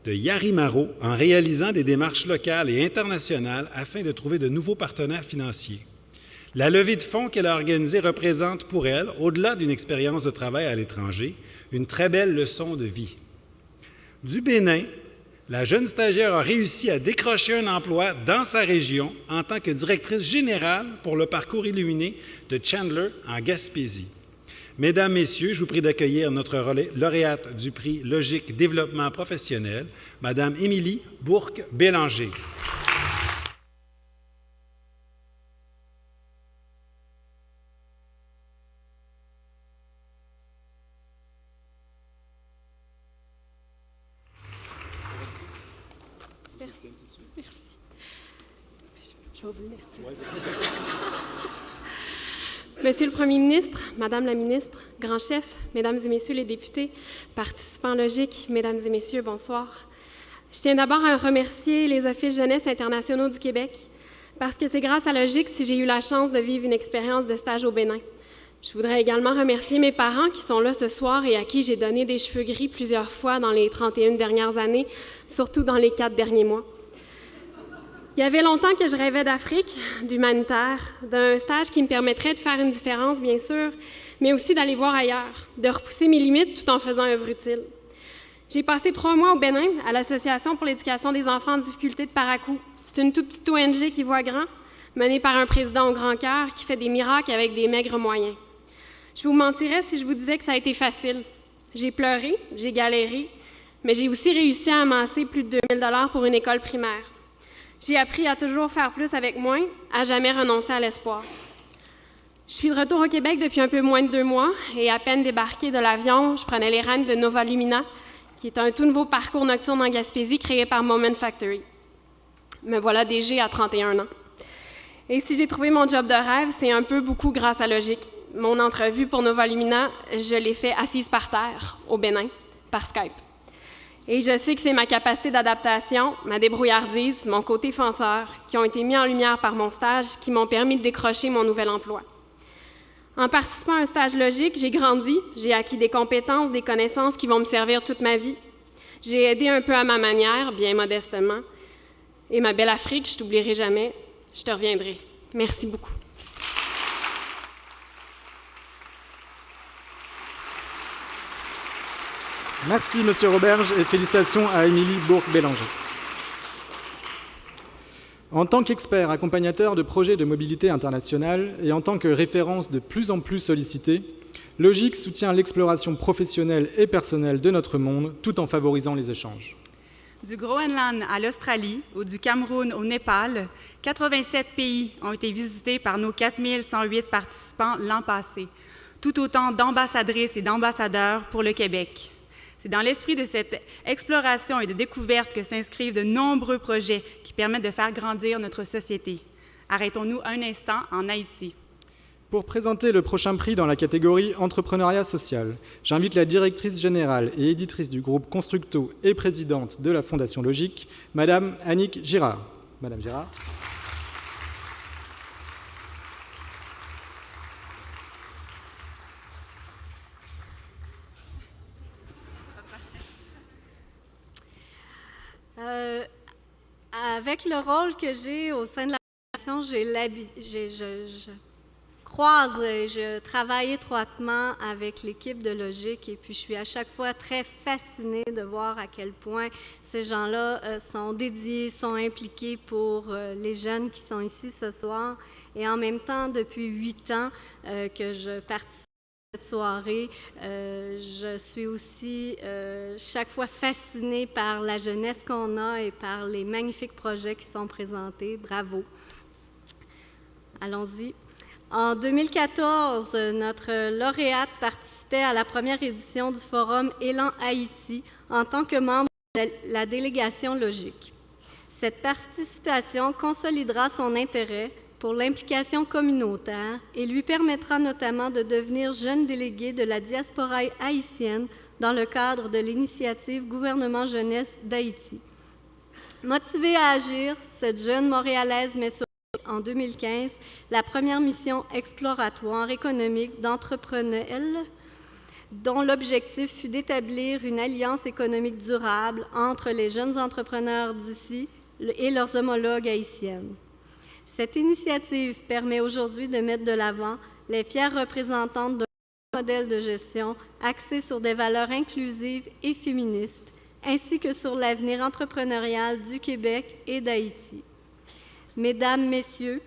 de Yarimaro en réalisant des démarches locales et internationales afin de trouver de nouveaux partenaires financiers. La levée de fonds qu'elle a organisée représente pour elle, au-delà d'une expérience de travail à l'étranger, une très belle leçon de vie. Du Bénin, la jeune stagiaire a réussi à décrocher un emploi dans sa région en tant que directrice générale pour le parcours illuminé de Chandler en Gaspésie. Mesdames, Messieurs, je vous prie d'accueillir notre lauréate du prix Logique Développement Professionnel, Madame Émilie Bourque-Bélanger. Merci. Je vais vous laisser. Monsieur le Premier ministre, Madame la ministre, grand chef, Mesdames et Messieurs les députés, participants Logique, Mesdames et Messieurs, bonsoir. Je tiens d'abord à remercier les Offices Jeunesse internationaux du Québec, parce que c'est grâce à Logique si j'ai eu la chance de vivre une expérience de stage au Bénin. Je voudrais également remercier mes parents qui sont là ce soir et à qui j'ai donné des cheveux gris plusieurs fois dans les 31 dernières années, surtout dans les 4 derniers mois. Il y avait longtemps que je rêvais d'Afrique, d'humanitaire, d'un stage qui me permettrait de faire une différence, bien sûr, mais aussi d'aller voir ailleurs, de repousser mes limites tout en faisant œuvre utile. J'ai passé 3 mois au Bénin, à l'Association pour l'éducation des enfants en difficulté de Parakou. C'est une toute petite ONG qui voit grand, menée par un président au grand cœur qui fait des miracles avec des maigres moyens. Je vous mentirais si je vous disais que ça a été facile. J'ai pleuré, j'ai galéré, mais j'ai aussi réussi à amasser plus de 2 000 $ pour une école primaire. J'ai appris à toujours faire plus avec moins, à jamais renoncer à l'espoir. Je suis de retour au Québec depuis un peu moins de 2 mois et à peine débarquée de l'avion, je prenais les rênes de Nova Lumina, qui est un tout nouveau parcours nocturne en Gaspésie créé par Moment Factory. Me voilà DG à 31 ans. Et si j'ai trouvé mon job de rêve, c'est un peu beaucoup grâce à Logique. Mon entrevue pour Nova Lumina, je l'ai fait assise par terre, au Bénin, par Skype. Et je sais que c'est ma capacité d'adaptation, ma débrouillardise, mon côté fonceur, qui ont été mis en lumière par mon stage, qui m'ont permis de décrocher mon nouvel emploi. En participant à un stage Logique, j'ai grandi, j'ai acquis des compétences, des connaissances qui vont me servir toute ma vie. J'ai aidé un peu à ma manière, bien modestement. Et ma belle Afrique, je t'oublierai jamais, je te reviendrai. Merci beaucoup. Merci, M. Roberge, et félicitations à Émilie Bourg-Bélanger. En tant qu'expert accompagnateur de projets de mobilité internationale et en tant que référence de plus en plus sollicitée, Logique soutient l'exploration professionnelle et personnelle de notre monde tout en favorisant les échanges. Du Groenland à l'Australie ou du Cameroun au Népal, 87 pays ont été visités par nos 4108 participants l'an passé, tout autant d'ambassadrices et d'ambassadeurs pour le Québec. C'est dans l'esprit de cette exploration et de découverte que s'inscrivent de nombreux projets qui permettent de faire grandir notre société. Arrêtons-nous un instant en Haïti. Pour présenter le prochain prix dans la catégorie Entrepreneuriat social, j'invite la directrice générale et éditrice du groupe Constructo et présidente de la Fondation Logique, Madame Annick Girard. Madame Girard. Avec le rôle que j'ai au sein de la Fondation, je croise et je travaille étroitement avec l'équipe de Logique et puis je suis à chaque fois très fascinée de voir à quel point ces gens-là sont dédiés, sont impliqués pour les jeunes qui sont ici ce soir. Et en même temps, depuis 8 ans que je participe à cette soirée, je suis aussi chaque fois fascinée par la jeunesse qu'on a et par les magnifiques projets qui sont présentés. Bravo! Allons-y. En 2014, notre lauréate participait à la première édition du forum Élan Haïti en tant que membre de la délégation Logique. Cette participation consolidera son intérêt pour l'implication communautaire et lui permettra notamment de devenir jeune délégué de la diaspora haïtienne dans le cadre de l'initiative Gouvernement Jeunesse d'Haïti. Motivée à agir, cette jeune Montréalaise met sur en 2015 la première mission exploratoire économique d'Entreprenelle, dont l'objectif fut d'établir une alliance économique durable entre les jeunes entrepreneurs d'ici et leurs homologues haïtiennes. Cette initiative permet aujourd'hui de mettre de l'avant les fières représentantes d'un modèle de gestion axé sur des valeurs inclusives et féministes, ainsi que sur l'avenir entrepreneurial du Québec et d'Haïti. Mesdames, Messieurs,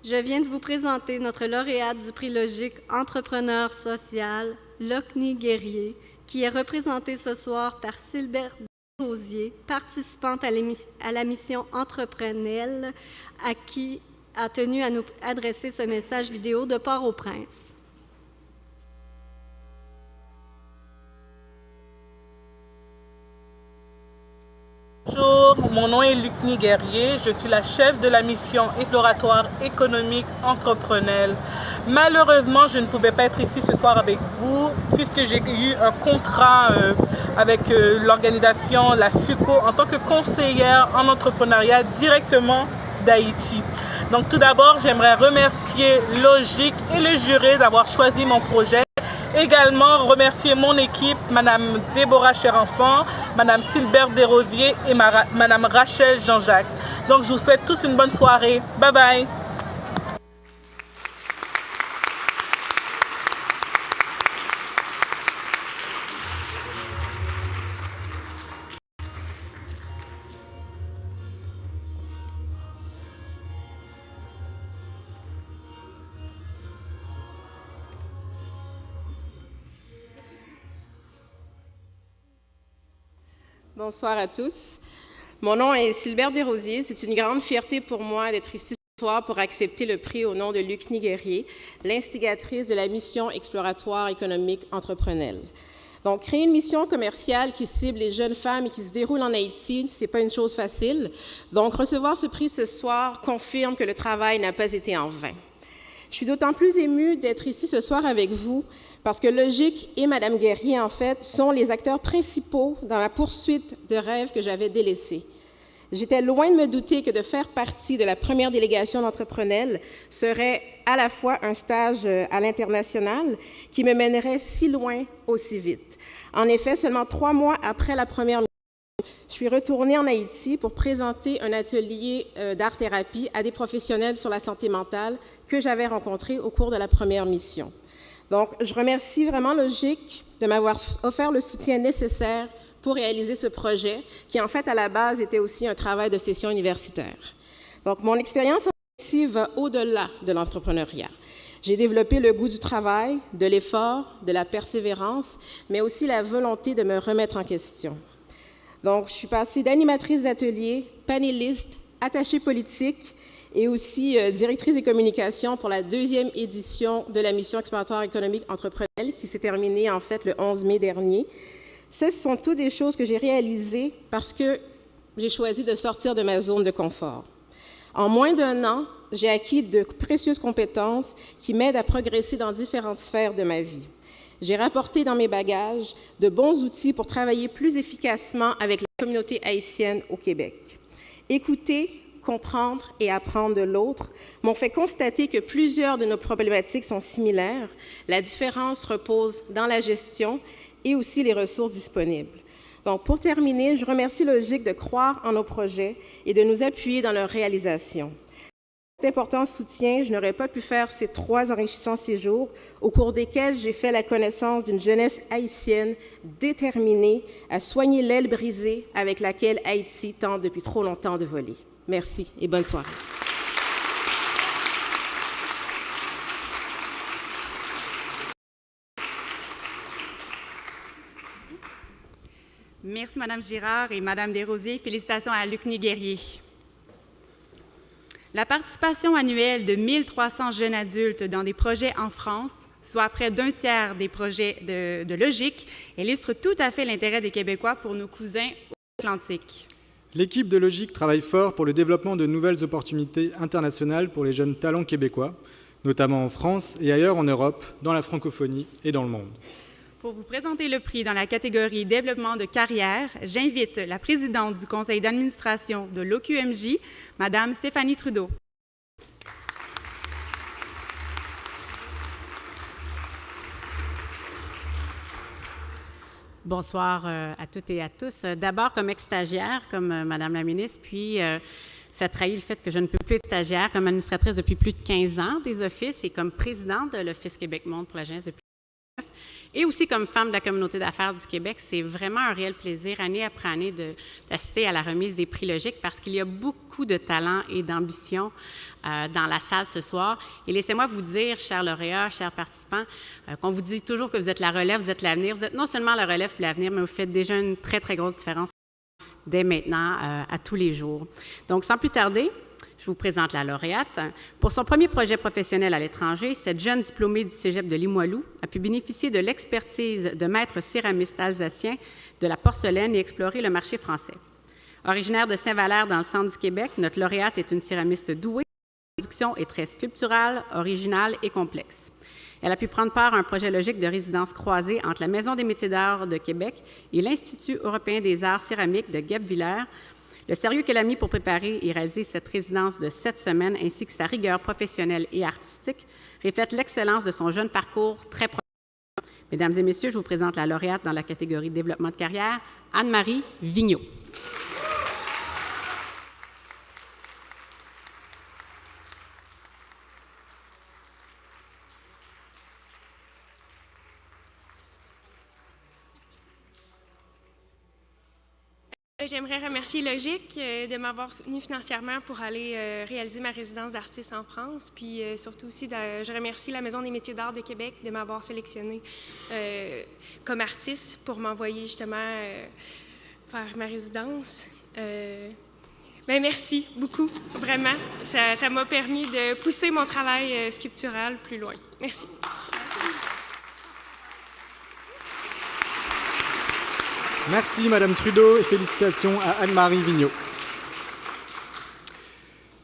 je viens de vous présenter notre lauréate du prix Logique Entrepreneur social, Lokni Guerrier, qui est représentée ce soir par Sylbert Rosier, participante à la mission Entreprenelle, à qui a tenu à nous adresser ce message vidéo de Port-au-Prince. Bonjour, mon nom est Lokni Guerrier, je suis la chef de la mission exploratoire économique Entreprenelle. Malheureusement, je ne pouvais pas être ici ce soir avec vous puisque j'ai eu un contrat avec l'organisation La SUCO en tant que conseillère en entrepreneuriat directement d'Haïti. Donc tout d'abord, j'aimerais remercier Logic et le jury d'avoir choisi mon projet. Également remercier mon équipe, Mme Déborah Cherenfant, Mme Sylbert Desrosiers et Mme Rachel Jean-Jacques. Donc je vous souhaite tous une bonne soirée. Bye bye. Bonsoir à tous. Mon nom est Sylbert Desrosiers. C'est une grande fierté pour moi d'être ici ce soir pour accepter le prix au nom de Lucny Guerrier, l'instigatrice de la mission exploratoire économique entrepreneuriale. Donc, créer une mission commerciale qui cible les jeunes femmes et qui se déroule en Haïti, ce n'est pas une chose facile. Donc, recevoir ce prix ce soir confirme que le travail n'a pas été en vain. Je suis d'autant plus émue d'être ici ce soir avec vous parce que Logic et Mme Guerrier, en fait, sont les acteurs principaux dans la poursuite de rêves que j'avais délaissés. J'étais loin de me douter que de faire partie de la première délégation d'Entreprenel serait à la fois un stage à l'international qui me mènerait si loin aussi vite. En effet, seulement 3 mois après la première mission, je suis retournée en Haïti pour présenter un atelier d'art-thérapie à des professionnels sur la santé mentale que j'avais rencontrés au cours de la première mission. Donc, je remercie vraiment Logic de m'avoir offert le soutien nécessaire pour réaliser ce projet, qui en fait, à la base, était aussi un travail de session universitaire. Donc, mon expérience en Haïti va au-delà de l'entrepreneuriat. J'ai développé le goût du travail, de l'effort, de la persévérance, mais aussi la volonté de me remettre en question. Donc, je suis passée d'animatrice d'atelier, panéliste, attachée politique et aussi directrice des communications pour la 2e édition de la mission exploratoire économique entrepreneuriale qui s'est terminée en fait le 11 mai dernier. Ce sont toutes des choses que j'ai réalisées parce que j'ai choisi de sortir de ma zone de confort. En moins d'1 an, j'ai acquis de précieuses compétences qui m'aident à progresser dans différentes sphères de ma vie. J'ai rapporté dans mes bagages de bons outils pour travailler plus efficacement avec la communauté haïtienne au Québec. Écouter, comprendre et apprendre de l'autre m'ont fait constater que plusieurs de nos problématiques sont similaires. La différence repose dans la gestion et aussi les ressources disponibles. Donc, pour terminer, je remercie Logic de croire en nos projets et de nous appuyer dans leur réalisation. Cet important soutien, je n'aurais pas pu faire ces 3 enrichissants séjours au cours desquels j'ai fait la connaissance d'une jeunesse haïtienne déterminée à soigner l'aile brisée avec laquelle Haïti tente depuis trop longtemps de voler. Merci et bonne soirée. Merci, Mme Girard et Mme Desrosiers. Félicitations à Lucny Guerrier. La participation annuelle de 1300 jeunes adultes dans des projets en France, soit près d'1 tiers des projets de Logic, illustre tout à fait l'intérêt des Québécois pour nos cousins atlantiques. L'équipe de Logic travaille fort pour le développement de nouvelles opportunités internationales pour les jeunes talents québécois, notamment en France et ailleurs en Europe, dans la francophonie et dans le monde. Pour vous présenter le prix dans la catégorie développement de carrière, j'invite la présidente du conseil d'administration de l'OQMJ, Mme Stéphanie Trudeau. Bonsoir à toutes et à tous. D'abord, comme ex-stagiaire, comme Mme la ministre, puis ça trahit le fait que je ne peux plus être stagiaire comme administratrice depuis plus de 15 ans des offices et comme présidente de l'Office Québec Monde pour la jeunesse depuis 2009. Et aussi comme femme de la communauté d'affaires du Québec, c'est vraiment un réel plaisir, année après année, d'assister à la remise des prix Logic parce qu'il y a beaucoup de talent et d'ambition dans la salle ce soir. Et laissez-moi vous dire, chers lauréats, chers participants, qu'on vous dit toujours que vous êtes la relève, vous êtes l'avenir. Vous êtes non seulement la relève et l'avenir, mais vous faites déjà une très, très grosse différence dès maintenant, à tous les jours. Donc, sans plus tarder, je vous présente la lauréate. Pour son premier projet professionnel à l'étranger, cette jeune diplômée du cégep de Limoilou a pu bénéficier de l'expertise de maîtres céramistes alsaciens de la porcelaine et explorer le marché français. Originaire de Saint-Valère dans le centre du Québec, notre lauréate est une céramiste douée. Sa production est très sculpturale, originale et complexe. Elle a pu prendre part à un projet Logic de résidence croisée entre la Maison des métiers d'art de Québec et l'Institut européen des arts céramiques de Guebwiller. Le sérieux qu'elle a mis pour préparer et réaliser cette résidence de 7 semaines, ainsi que sa rigueur professionnelle et artistique, reflète l'excellence de son jeune parcours très professionnel. Mesdames et messieurs, je vous présente la lauréate dans la catégorie développement de carrière, Anne-Marie Vigneault. J'aimerais remercier Logique de m'avoir soutenu financièrement pour aller réaliser ma résidence d'artiste en France. Puis surtout aussi, je remercie la Maison des métiers d'art de Québec de m'avoir sélectionnée comme artiste pour m'envoyer justement faire ma résidence. Merci beaucoup, vraiment. Ça m'a permis de pousser mon travail sculptural plus loin. Merci. Merci Madame Trudeau et félicitations à Anne-Marie Vigneault.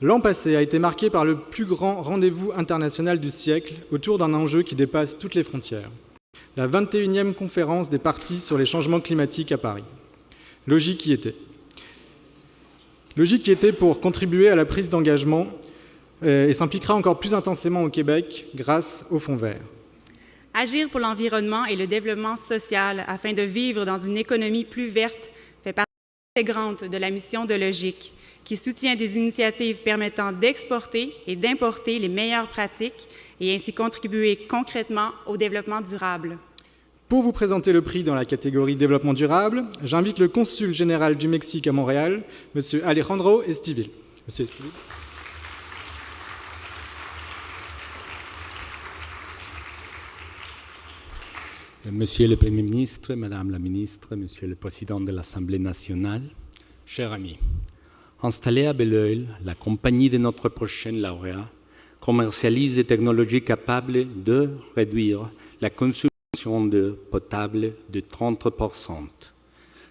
L'an passé a été marqué par le plus grand rendez-vous international du siècle autour d'un enjeu qui dépasse toutes les frontières. La 21e conférence des parties sur les changements climatiques à Paris. Logique y était. Logique y était pour contribuer à la prise d'engagement et s'impliquera encore plus intensément au Québec grâce au Fonds vert. Agir pour l'environnement et le développement social afin de vivre dans une économie plus verte fait partie intégrante de la mission de Logique, qui soutient des initiatives permettant d'exporter et d'importer les meilleures pratiques et ainsi contribuer concrètement au développement durable. Pour vous présenter le prix dans la catégorie développement durable, j'invite le consul général du Mexique à Montréal, M. Alejandro Estivil. Monsieur Estivil. Monsieur le Premier ministre, Madame la ministre, Monsieur le Président de l'Assemblée nationale, chers amis, installée à Beloeil, la compagnie de notre prochaine lauréat commercialise des technologies capables de réduire la consommation d'eau potable de 30%.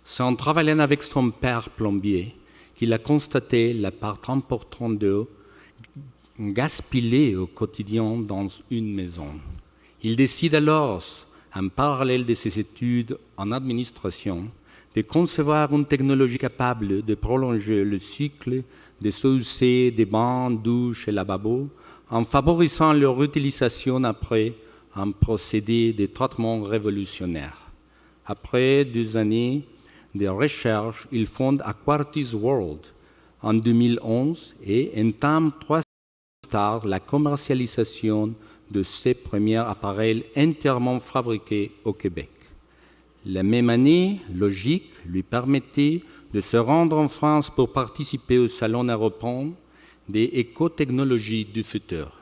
C'est en travaillant avec son père plombier qu'il a constaté la part importante d'eau gaspillée au quotidien dans une maison. Il décide alors, en parallèle de ses études en administration, de concevoir une technologie capable de prolonger le cycle des eaux usées des bains, douches et lavabos en favorisant leur utilisation après un procédé de traitement révolutionnaire. Après 2 années de recherche, il fonde Aquartis World en 2011 et entame 3 ans plus tard la commercialisation de ses premiers appareils entièrement fabriqués au Québec. La même année, Logique lui permettait de se rendre en France pour participer au Salon européen des écotechnologies du futur.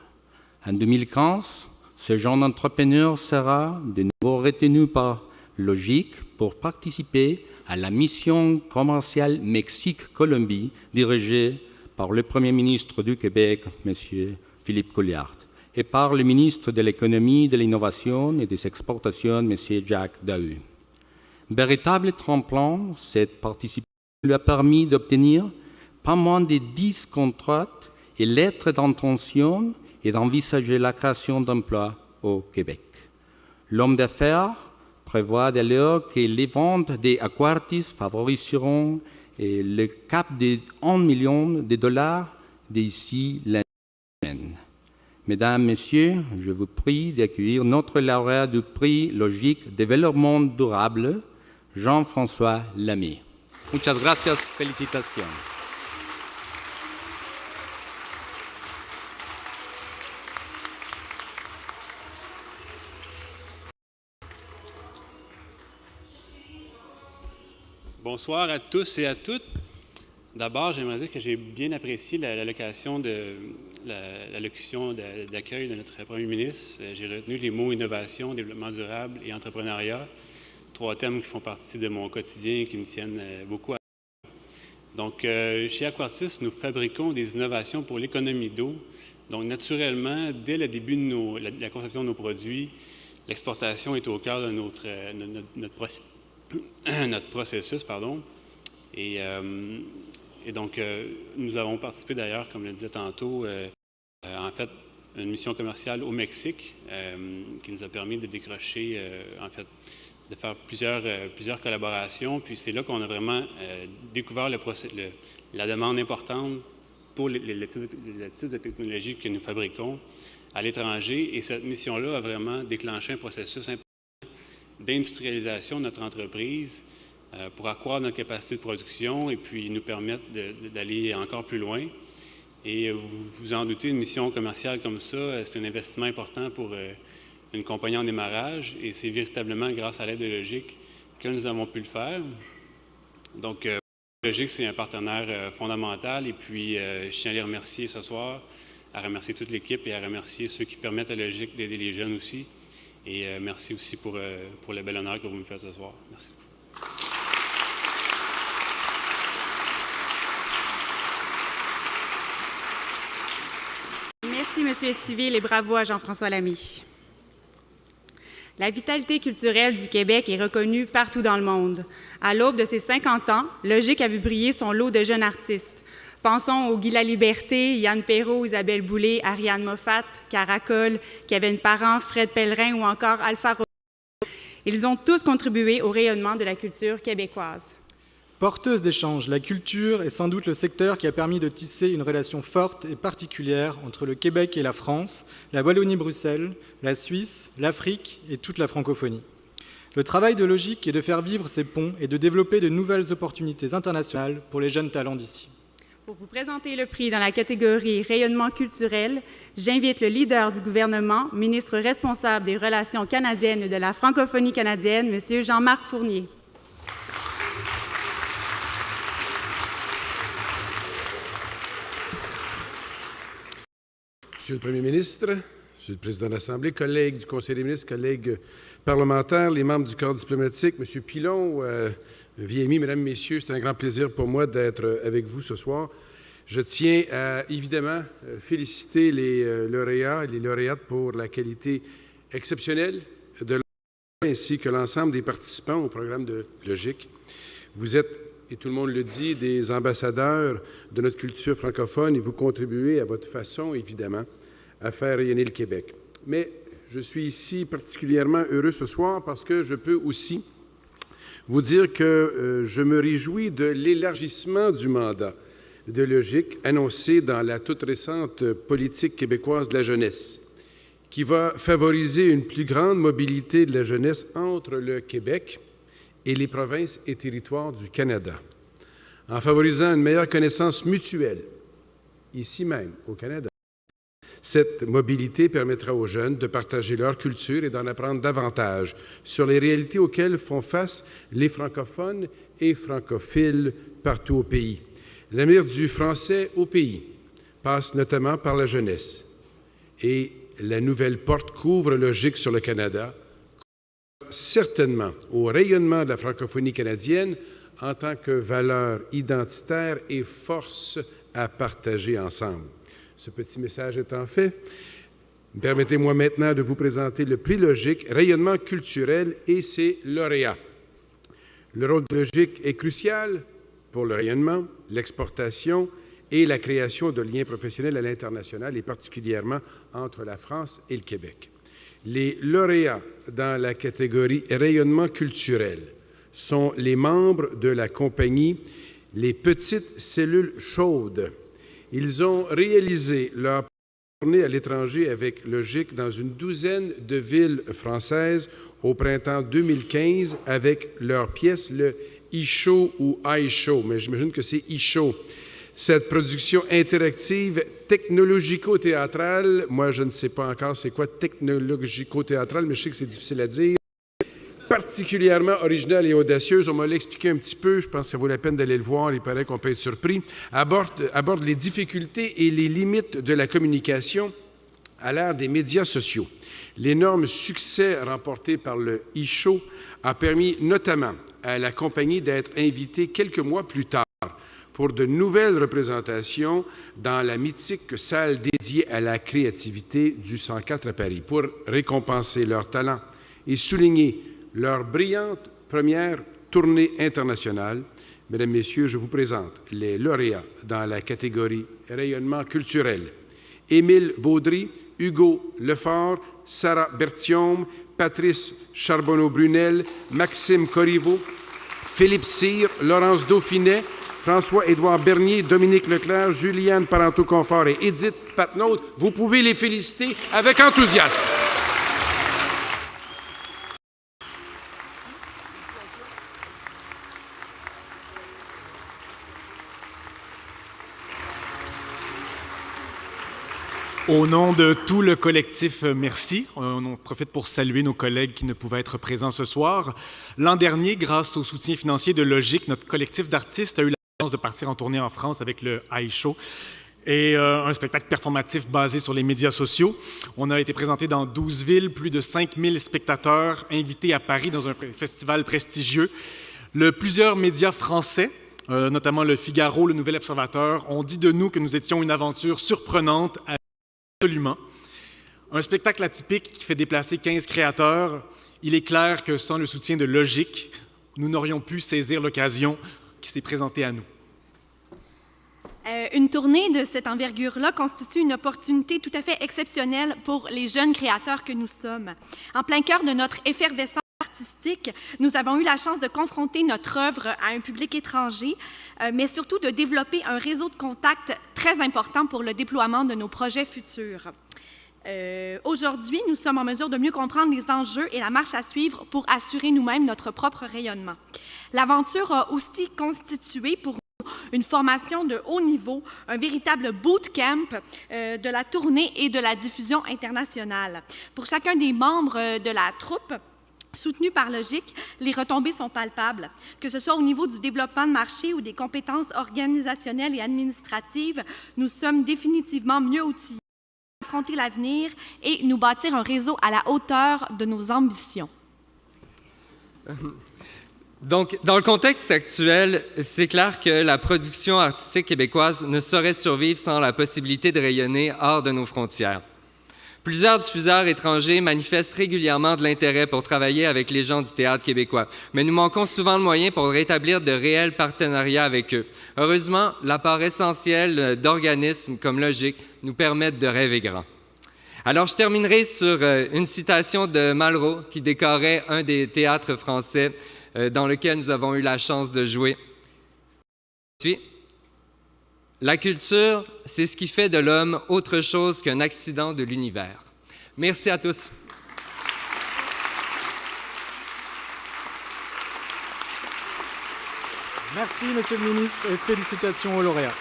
En 2015, ce jeune entrepreneur sera de nouveau retenu par Logique pour participer à la mission commerciale Mexique-Colombie dirigée par le Premier ministre du Québec, M. Philippe Couillard, et par le ministre de l'Économie, de l'Innovation et des Exportations, M. Jacques Dahu. Véritable tremplin, cette participation lui a permis d'obtenir pas moins de 10 contrats et lettres d'intention et d'envisager la création d'emplois au Québec. L'homme d'affaires prévoit d'ailleurs que les ventes des Aquartis favoriseront le cap de $1 million d'ici l'année prochaine. Mesdames, Messieurs, je vous prie d'accueillir notre lauréat du prix Logique Développement Durable, Jean-François Lamy. Muchas gracias, félicitations. Bonsoir à tous et à toutes. D'abord, j'aimerais dire que j'ai bien apprécié l'allocution d'accueil de notre Premier ministre. J'ai retenu les mots innovation, développement durable et entrepreneuriat, 3 thèmes qui font partie de mon quotidien et qui me tiennent beaucoup à cœur. Donc, chez Aquartis, nous fabriquons des innovations pour l'économie d'eau. Donc, naturellement, dès le début de la conception de nos produits, l'exportation est au cœur de notre processus. Et donc, nous avons participé d'ailleurs, comme je le disais tantôt, en fait, une mission commerciale au Mexique qui nous a permis de décrocher, en fait, faire plusieurs collaborations. Puis c'est là qu'on a vraiment découvert la demande importante pour le type de technologie que nous fabriquons à l'étranger. Et cette mission-là a vraiment déclenché un processus important d'industrialisation de notre entreprise pour accroître notre capacité de production et puis nous permettre d'aller encore plus loin. Et vous vous en doutez, une mission commerciale comme ça, c'est un investissement important pour une compagnie en démarrage et c'est véritablement grâce à l'aide de Logic que nous avons pu le faire. Donc, Logic, c'est un partenaire fondamental et puis je tiens à les remercier ce soir, à remercier toute l'équipe et à remercier ceux qui permettent à Logic d'aider les jeunes aussi. Et merci aussi pour le bel honneur que vous me faites ce soir. Merci beaucoup. Merci, M. Estiville, et bravo à Jean-François Lamy. La vitalité culturelle du Québec est reconnue partout dans le monde. À l'aube de ses 50 ans, Logic a vu briller son lot de jeunes artistes. Pensons au Guy Laliberté, Yann Perrault, Isabelle Boulay, Ariane Moffat, Caracol, Kevin Parent, Fred Pellerin ou encore Alpha Romeo. Ils ont tous contribué au rayonnement de la culture québécoise. Porteuse d'échanges, la culture est sans doute le secteur qui a permis de tisser une relation forte et particulière entre le Québec et la France, la Wallonie-Bruxelles, la Suisse, l'Afrique et toute la francophonie. Le travail de Logic est de faire vivre ces ponts et de développer de nouvelles opportunités internationales pour les jeunes talents d'ici. Pour vous présenter le prix dans la catégorie Rayonnement culturel, j'invite le leader du gouvernement, ministre responsable des Relations canadiennes et de la francophonie canadienne, M. Jean-Marc Fournier. Monsieur le Premier ministre, Monsieur le Président de l'Assemblée, collègues du Conseil des ministres, collègues parlementaires, les membres du corps diplomatique, Monsieur Pilon, vieil ami, Mesdames, Messieurs, c'est un grand plaisir pour moi d'être avec vous ce soir. Je tiens à évidemment féliciter les lauréats et les lauréates pour la qualité exceptionnelle de leur travail ainsi que l'ensemble des participants au programme de Logic. Vous êtes, et tout le monde le dit, des ambassadeurs de notre culture francophone et vous contribuez à votre façon, évidemment, à faire rayonner le Québec. Mais je suis ici particulièrement heureux ce soir parce que je peux aussi vous dire que je me réjouis de l'élargissement du mandat de Logic annoncé dans la toute récente politique québécoise de la jeunesse, qui va favoriser une plus grande mobilité de la jeunesse entre le Québec et les provinces et territoires du Canada, en favorisant une meilleure connaissance mutuelle, ici même, au Canada. Cette mobilité permettra aux jeunes de partager leur culture et d'en apprendre davantage sur les réalités auxquelles font face les francophones et francophiles partout au pays. L'avenir du français au pays passe notamment par la jeunesse. Et la nouvelle porte qu'ouvre Logic sur le Canada certainement au rayonnement de la francophonie canadienne en tant que valeur identitaire et force à partager ensemble. Ce petit message étant fait, permettez-moi maintenant de vous présenter le prix Logic, rayonnement culturel et ses lauréats. Le rôle de Logic est crucial pour le rayonnement, l'exportation et la création de liens professionnels à l'international et particulièrement entre la France et le Québec. Les lauréats dans la catégorie rayonnement culturel sont les membres de la compagnie Les Petites Cellules Chaudes. Ils ont réalisé leur tournée à l'étranger avec Logic dans une douzaine de villes françaises au printemps 2015 avec leur pièce, le E-Show ou I-Show, mais j'imagine que c'est E-Show. Cette production interactive technologico-théâtrale, moi je ne sais pas encore c'est quoi technologico-théâtrale, mais je sais que c'est difficile à dire, particulièrement originale et audacieuse, on m'a l'expliqué un petit peu, je pense que ça vaut la peine d'aller le voir, il paraît qu'on peut être surpris, aborde les difficultés et les limites de la communication à l'ère des médias sociaux. L'énorme succès remporté par le E-Show a permis notamment à la compagnie d'être invitée quelques mois plus tard pour de nouvelles représentations dans la mythique salle dédiée à la créativité du 104 à Paris pour récompenser leur talent et souligner leur brillante première tournée internationale. Mesdames, Messieurs, je vous présente les lauréats dans la catégorie rayonnement culturel. Émile Baudry, Hugo Lefort, Sarah Berthiaume, Patrice Charbonneau-Brunel, Maxime Corriveau, Philippe Cyr, Laurence Dauphinet, François-Édouard Bernier, Dominique Leclerc, Juliane Parenteau-Confort et Édith Patnaud. Vous pouvez les féliciter avec enthousiasme. Au nom de tout le collectif Merci, on en profite pour saluer nos collègues qui ne pouvaient être présents ce soir. L'an dernier, grâce au soutien financier de Logique, notre collectif d'artistes a eu la chance de partir en tournée en France avec le iShow et un spectacle performatif basé sur les médias sociaux. On a été présenté dans 12 villes, plus de 5000 spectateurs invités à Paris dans un festival prestigieux. Plusieurs médias français, notamment Le Figaro, Le Nouvel Observateur, ont dit de nous que nous étions une aventure surprenante. Absolument. Un spectacle atypique qui fait déplacer 15 créateurs. Il est clair que sans le soutien de Logique, nous n'aurions pu saisir l'occasion qui s'est présentée à nous. Une tournée de cette envergure-là constitue une opportunité tout à fait exceptionnelle pour les jeunes créateurs que nous sommes. En plein cœur de notre effervescence artistique, nous avons eu la chance de confronter notre œuvre à un public étranger, mais surtout de développer un réseau de contacts très important pour le déploiement de nos projets futurs. Aujourd'hui, nous sommes en mesure de mieux comprendre les enjeux et la marche à suivre pour assurer nous-mêmes notre propre rayonnement. L'aventure a aussi constitué pour nous une formation de haut niveau, un véritable bootcamp de la tournée et de la diffusion internationale. Pour chacun des membres de la troupe, soutenu par Logique, les retombées sont palpables, que ce soit au niveau du développement de marché ou des compétences organisationnelles et administratives. Nous sommes définitivement mieux outillés pour affronter l'avenir et nous bâtir un réseau à la hauteur de nos ambitions. Donc, dans le contexte actuel, c'est clair que la production artistique québécoise ne saurait survivre sans la possibilité de rayonner hors de nos frontières. Plusieurs diffuseurs étrangers manifestent régulièrement de l'intérêt pour travailler avec les gens du théâtre québécois, mais nous manquons souvent de moyens pour rétablir de réels partenariats avec eux. Heureusement, l'apport essentiel d'organismes comme Logique nous permettent de rêver grand. Alors, je terminerai sur une citation de Malraux qui décorait un des théâtres français dans lequel nous avons eu la chance de jouer. La culture, c'est ce qui fait de l'homme autre chose qu'un accident de l'univers. Merci à tous. Merci, Monsieur le Ministre, et félicitations aux lauréats.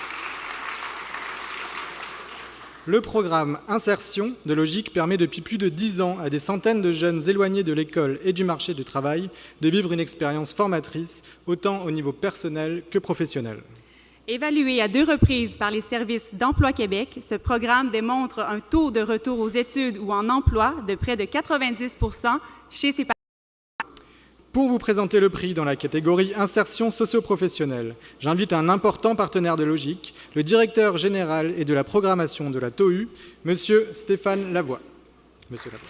Le programme Insertion de Logique permet depuis plus de 10 ans à des centaines de jeunes éloignés de l'école et du marché du travail de vivre une expérience formatrice, autant au niveau personnel que professionnel. Évalué à 2 reprises par les services d'Emploi Québec, ce programme démontre un taux de retour aux études ou en emploi de près de 90 % chez ces participants. Pour vous présenter le prix dans la catégorie Insertion socio-professionnelle, j'invite un important partenaire de Logique, le directeur général et de la programmation de la TOU, M. Stéphane Lavoie. Monsieur Lavoie.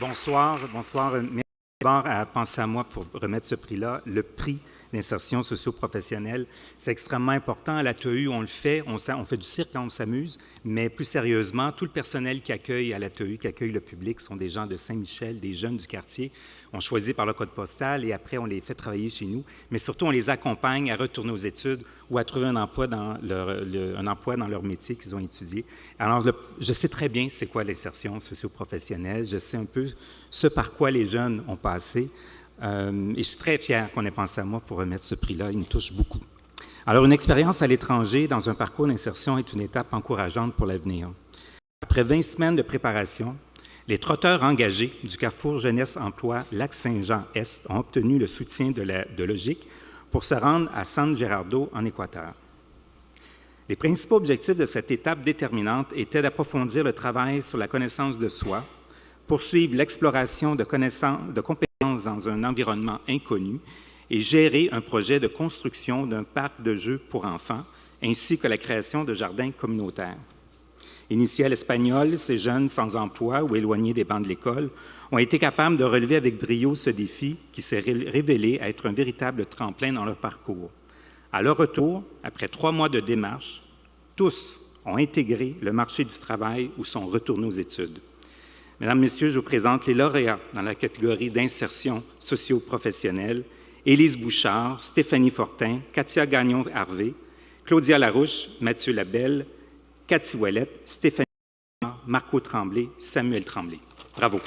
Bonsoir. Merci d'abord à penser à moi pour remettre ce prix-là, le prix d'insertion socio-professionnelle. C'est extrêmement important. À la TEU, on le fait, on fait du cirque, on s'amuse, mais plus sérieusement, tout le personnel qui accueille à la TEU, qui accueille le public, sont des gens de Saint-Michel, des jeunes du quartier. On choisit par le code postal et après, on les fait travailler chez nous, mais surtout, on les accompagne à retourner aux études ou à trouver un emploi dans leur métier qu'ils ont étudié. Alors, je sais très bien c'est quoi l'insertion socio-professionnelle, je sais un peu ce par quoi les jeunes ont passé. Et je suis très fier qu'on ait pensé à moi pour remettre ce prix-là. Il me touche beaucoup. Alors, une expérience à l'étranger dans un parcours d'insertion est une étape encourageante pour l'avenir. Après 20 semaines de préparation, les trotteurs engagés du Carrefour Jeunesse Emploi Lac-Saint-Jean-Est ont obtenu le soutien de Logique pour se rendre à San Gerardo, en Équateur. Les principaux objectifs de cette étape déterminante étaient d'approfondir le travail sur la connaissance de soi, poursuivre l'exploration de compétences dans un environnement inconnu et gérer un projet de construction d'un parc de jeux pour enfants, ainsi que la création de jardins communautaires. Initiés à l'espagnol, ces jeunes sans emploi ou éloignés des bancs de l'école ont été capables de relever avec brio ce défi qui s'est révélé être un véritable tremplin dans leur parcours. À leur retour, après 3 mois de démarche, Tous ont intégré le marché du travail ou sont retournés aux études. Mesdames, Messieurs, je vous présente les lauréats dans la catégorie d'insertion socio-professionnelle. Élise Bouchard, Stéphanie Fortin, Katia Gagnon-Harvé, Claudia Larouche, Mathieu Labelle, Cathy Ouellette, Stéphanie Marco Tremblay, Samuel Tremblay. Bravo.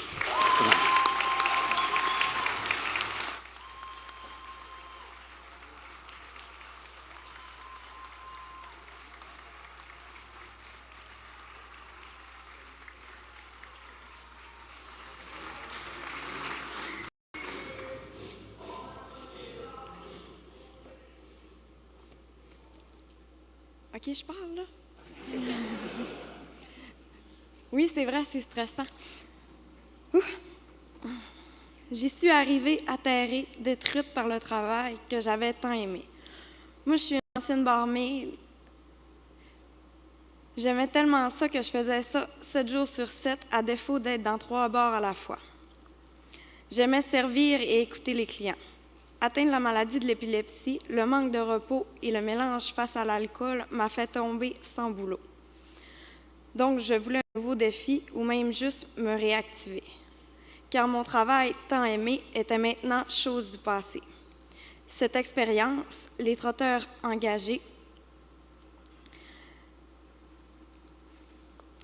OK, je parle, là. Oui, c'est vrai, c'est stressant. J'y suis arrivée atterrée, détruite par le travail que j'avais tant aimé. Moi, je suis une ancienne barmaid. J'aimais tellement ça que je faisais ça 7 jours sur 7, à défaut d'être dans 3 bars à la fois. J'aimais servir et écouter les clients. Atteindre la maladie de l'épilepsie, le manque de repos et le mélange face à l'alcool m'a fait tomber sans boulot. Donc, je voulais un nouveau défi ou même juste me réactiver, car mon travail tant aimé était maintenant chose du passé. Cette expérience, les trotteurs engagés,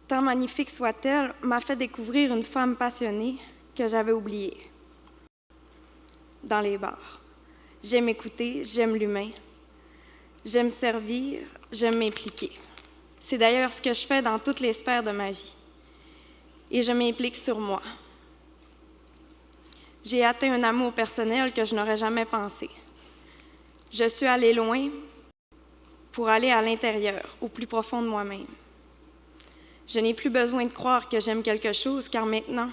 tant magnifique soit-elle, m'a fait découvrir une femme passionnée que j'avais oubliée dans les bars. J'aime écouter, j'aime l'humain, j'aime servir, j'aime m'impliquer. C'est d'ailleurs ce que je fais dans toutes les sphères de ma vie. Et je m'implique sur moi. J'ai atteint un amour personnel que je n'aurais jamais pensé. Je suis allée loin pour aller à l'intérieur, au plus profond de moi-même. Je n'ai plus besoin de croire que j'aime quelque chose, car maintenant,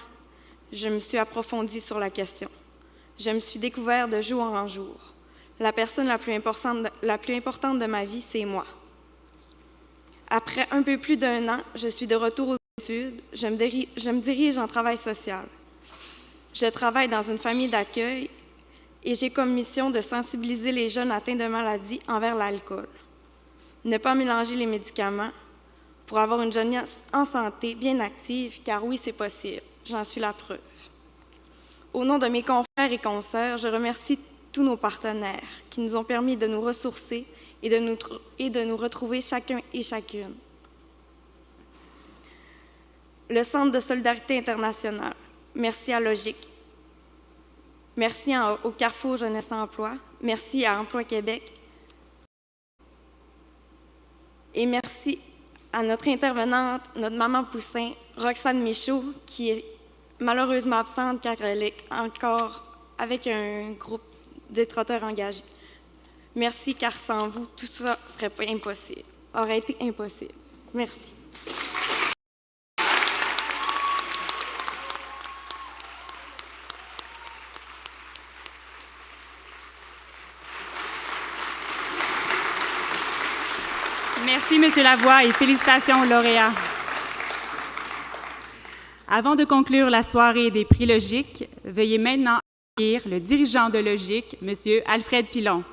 je me suis approfondie sur la question. Je me suis découvert de jour en jour. La personne la plus importante de ma vie, c'est moi. Après un peu plus d'1 an, je suis de retour aux études. Je me dirige en travail social. Je travaille dans une famille d'accueil et j'ai comme mission de sensibiliser les jeunes atteints de maladies envers l'alcool. Ne pas mélanger les médicaments pour avoir une jeunesse en santé, bien active, car oui, c'est possible. J'en suis la preuve. Au nom de mes confrères et consoeurs, je remercie tous nos partenaires qui nous ont permis de nous ressourcer et de nous retrouver chacun et chacune. Le Centre de solidarité internationale, merci à Logique, merci au Carrefour Jeunesse Emploi, merci à Emploi Québec et merci à notre intervenante, notre maman Poussin, Roxane Michaud, qui est malheureusement absente car elle est encore avec un groupe de trotteurs engagés. Merci, car sans vous, tout ça serait pas impossible, aurait été impossible. Merci. Merci, M. Lavoie, et félicitations aux lauréats. Avant de conclure la soirée des prix Logique, veuillez maintenant accueillir le dirigeant de Logique, M. Alfred Pilon.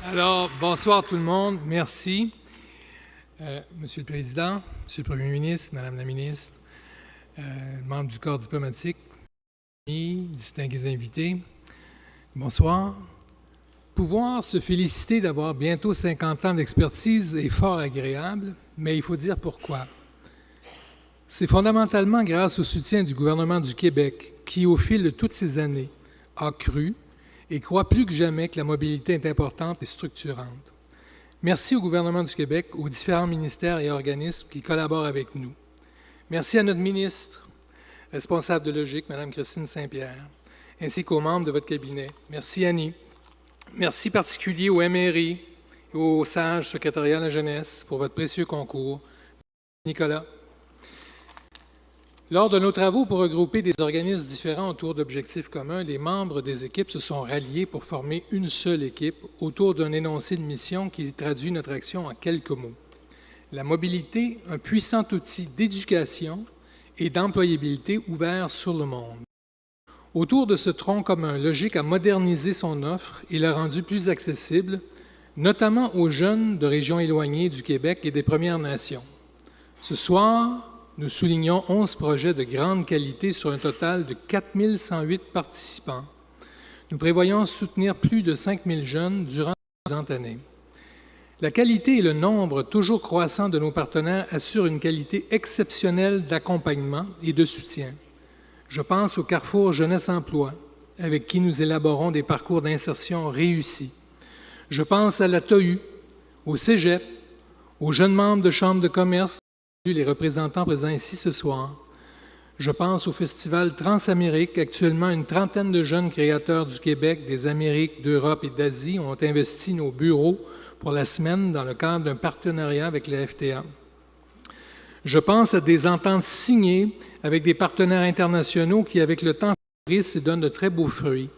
Alors, bonsoir tout le monde. Merci. Monsieur le Président, Monsieur le Premier ministre, Madame la ministre, membres du corps diplomatique, distingués invités, bonsoir. Pouvoir se féliciter d'avoir bientôt 50 ans d'expertise est fort agréable, mais il faut dire pourquoi. C'est fondamentalement grâce au soutien du gouvernement du Québec qui, au fil de toutes ces années, a cru et croit plus que jamais que la mobilité est importante et structurante. Merci au gouvernement du Québec, aux différents ministères et organismes qui collaborent avec nous. Merci à notre ministre, responsable de Logique, Mme Christine Saint-Pierre, ainsi qu'aux membres de votre cabinet. Merci Annie. Merci particulier au MRI et au SAGE, secrétariat à la jeunesse, pour votre précieux concours. Nicolas. Lors de nos travaux pour regrouper des organismes différents autour d'objectifs communs, les membres des équipes se sont ralliés pour former une seule équipe autour d'un énoncé de mission qui traduit notre action en quelques mots. La mobilité, un puissant outil d'éducation et d'employabilité ouvert sur le monde. Autour de ce tronc commun, Logique a modernisé son offre et l'a rendue plus accessible, notamment aux jeunes de régions éloignées du Québec et des Premières Nations. Ce soir, nous soulignons 11 projets de grande qualité sur un total de 4 108 participants. Nous prévoyons soutenir plus de 5 000 jeunes durant la présente année. La qualité et le nombre toujours croissant de nos partenaires assurent une qualité exceptionnelle d'accompagnement et de soutien. Je pense au Carrefour Jeunesse Emploi, avec qui nous élaborons des parcours d'insertion réussis. Je pense à la TOU, au Cégep, aux jeunes membres de chambres de commerce, les représentants présents ici ce soir. Je pense au Festival Transamérique. Actuellement, une trentaine de jeunes créateurs du Québec, des Amériques, d'Europe et d'Asie ont investi nos bureaux pour la semaine dans le cadre d'un partenariat avec la FTA. Je pense à des ententes signées avec des partenaires internationaux qui, avec le temps, florissent et donnent de très beaux fruits.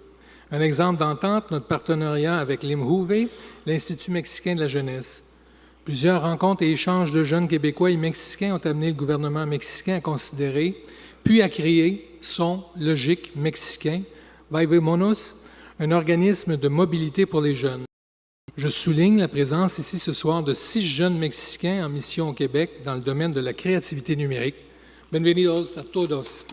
Un exemple d'entente, notre partenariat avec l'IMHUVE, l'Institut mexicain de la jeunesse. Plusieurs rencontres et échanges de jeunes Québécois et Mexicains ont amené le gouvernement mexicain à considérer, puis à créer son Logique mexicain, Vaivémonos, un organisme de mobilité pour les jeunes. Je souligne la présence ici ce soir de 6 jeunes Mexicains en mission au Québec dans le domaine de la créativité numérique. Bienvenidos a todos.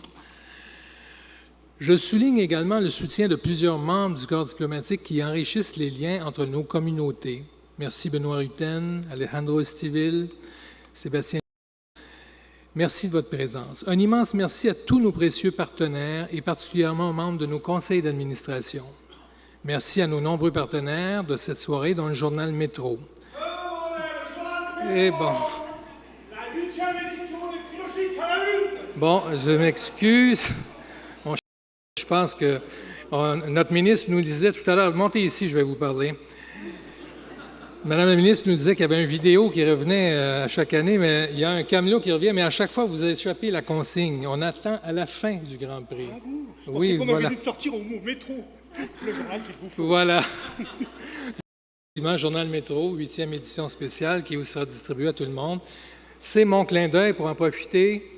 Je souligne également le soutien de plusieurs membres du corps diplomatique qui enrichissent les liens entre nos communautés. Merci Benoît Rutten, Alejandro Estivil, Sébastien. Merci de votre présence. Un immense merci à tous nos précieux partenaires et particulièrement aux membres de nos conseils d'administration. Merci à nos nombreux partenaires de cette soirée, dont le journal Métro. Et bon. La 8e édition des prix Logique à la une. Bon, je m'excuse. Bon, je pense que notre ministre nous disait tout à l'heure, montez ici, je vais vous parler. Madame la ministre nous disait qu'il y avait une vidéo qui revenait à chaque année, mais il y a un camelot qui revient, mais à chaque fois, vous échappez la consigne. On attend à la fin du Grand Prix. Ah bon? Je oui, pensais qu'on voilà. avait dit de sortir au métro. Le journal qu'il vous faut. Voilà. Journal Métro, 8e édition spéciale, qui vous sera distribué à tout le monde. C'est mon clin d'œil pour en profiter.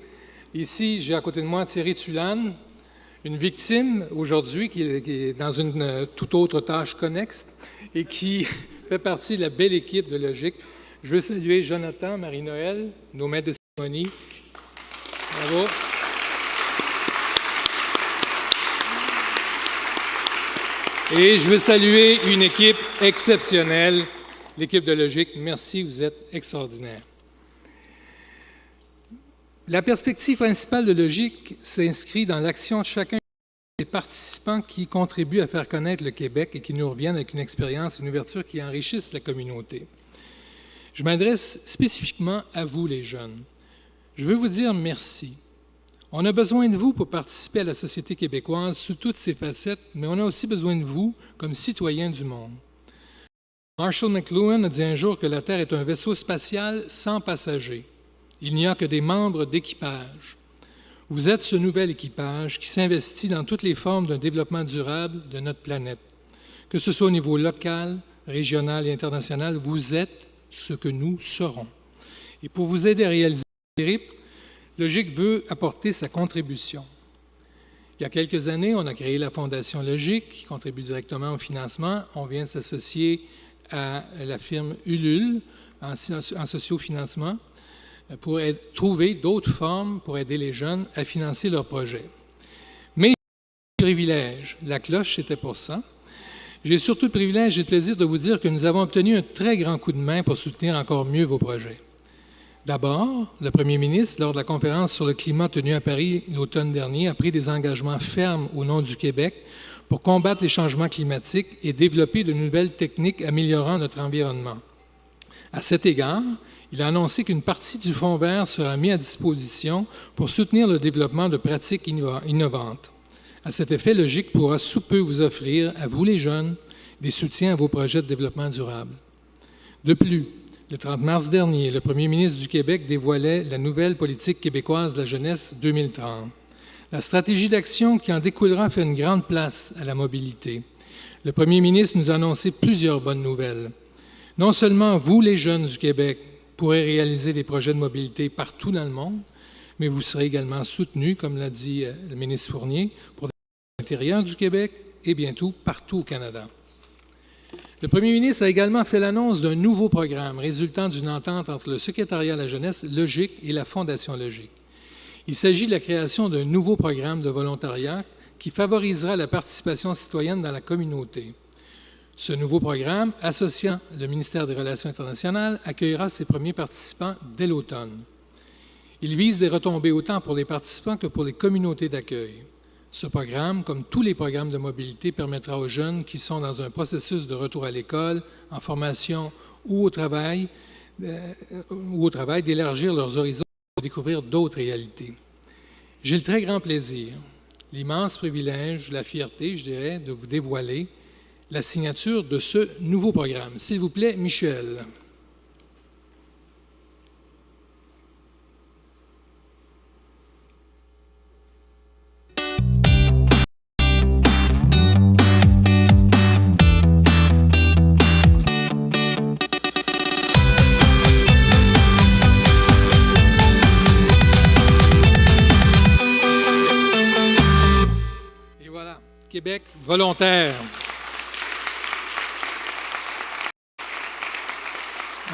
Ici, j'ai à côté de moi Thierry Tulane, une victime aujourd'hui qui est dans une toute autre tâche connexe et qui fait partie de la belle équipe de Logique. Je veux saluer Jonathan, Marie-Noël, nos maîtres de cérémonie. Bravo. Et je veux saluer une équipe exceptionnelle, l'équipe de Logique. Merci, vous êtes extraordinaires. La perspective principale de Logique s'inscrit dans l'action de chacun des participants qui contribuent à faire connaître le Québec et qui nous reviennent avec une expérience, une ouverture qui enrichissent la communauté. Je m'adresse spécifiquement à vous, les jeunes. Je veux vous dire merci. On a besoin de vous pour participer à la société québécoise sous toutes ses facettes, mais on a aussi besoin de vous comme citoyens du monde. Marshall McLuhan a dit un jour que la Terre est un vaisseau spatial sans passagers. Il n'y a que des membres d'équipage. Vous êtes ce nouvel équipage qui s'investit dans toutes les formes d'un développement durable de notre planète. Que ce soit au niveau local, régional et international, vous êtes ce que nous serons. Et pour vous aider à réaliser ce périple, Logique veut apporter sa contribution. Il y a quelques années, on a créé la Fondation Logique, qui contribue directement au financement. On vient de s'associer à la firme Ulule en sociofinancement pour trouver d'autres formes pour aider les jeunes à financer leurs projets. Mais j'ai le privilège, la cloche c'était pour ça, j'ai surtout le privilège et le plaisir de vous dire que nous avons obtenu un très grand coup de main pour soutenir encore mieux vos projets. D'abord, le premier ministre, lors de la conférence sur le climat tenue à Paris l'automne dernier, a pris des engagements fermes au nom du Québec pour combattre les changements climatiques et développer de nouvelles techniques améliorant notre environnement. À cet égard, il a annoncé qu'une partie du Fonds vert sera mise à disposition pour soutenir le développement de pratiques innovantes. À cet effet, Logique pourra sous peu vous offrir, à vous les jeunes, des soutiens à vos projets de développement durable. De plus, le 30 mars dernier, le premier ministre du Québec dévoilait la nouvelle politique québécoise de la jeunesse 2030. La stratégie d'action qui en découlera fait une grande place à la mobilité. Le premier ministre nous a annoncé plusieurs bonnes nouvelles. Non seulement vous, les jeunes du Québec, pourrez réaliser des projets de mobilité partout dans le monde, mais vous serez également soutenus, comme l'a dit le ministre Fournier, pour des l'intérieur du Québec et bientôt partout au Canada. Le premier ministre a également fait l'annonce d'un nouveau programme résultant d'une entente entre le Secrétariat à la jeunesse Logique et la Fondation Logique. Il s'agit de la création d'un nouveau programme de volontariat qui favorisera la participation citoyenne dans la communauté. Ce nouveau programme, associant le ministère des Relations internationales, accueillera ses premiers participants dès l'automne. Il vise des retombées autant pour les participants que pour les communautés d'accueil. Ce programme, comme tous les programmes de mobilité, permettra aux jeunes qui sont dans un processus de retour à l'école, en formation ou au travail d'élargir leurs horizons et de découvrir d'autres réalités. J'ai le très grand plaisir, l'immense privilège, la fierté, je dirais, de vous dévoiler la signature de ce nouveau programme. S'il vous plaît, Michel. Et voilà, Québec volontaire.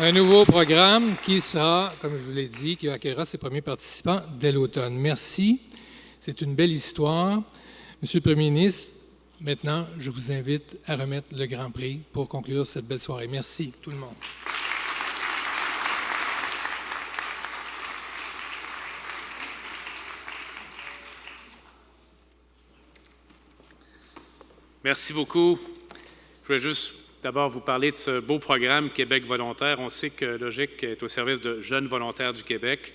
Un nouveau programme qui sera, comme je vous l'ai dit, qui accueillera ses premiers participants dès l'automne. Merci. C'est une belle histoire. Monsieur le Premier ministre, maintenant, je vous invite à remettre le Grand Prix pour conclure cette belle soirée. Merci, tout le monde. Merci beaucoup. Je voulais juste d'abord vous parler de ce beau programme Québec volontaire. On sait que Logique est au service de jeunes volontaires du Québec.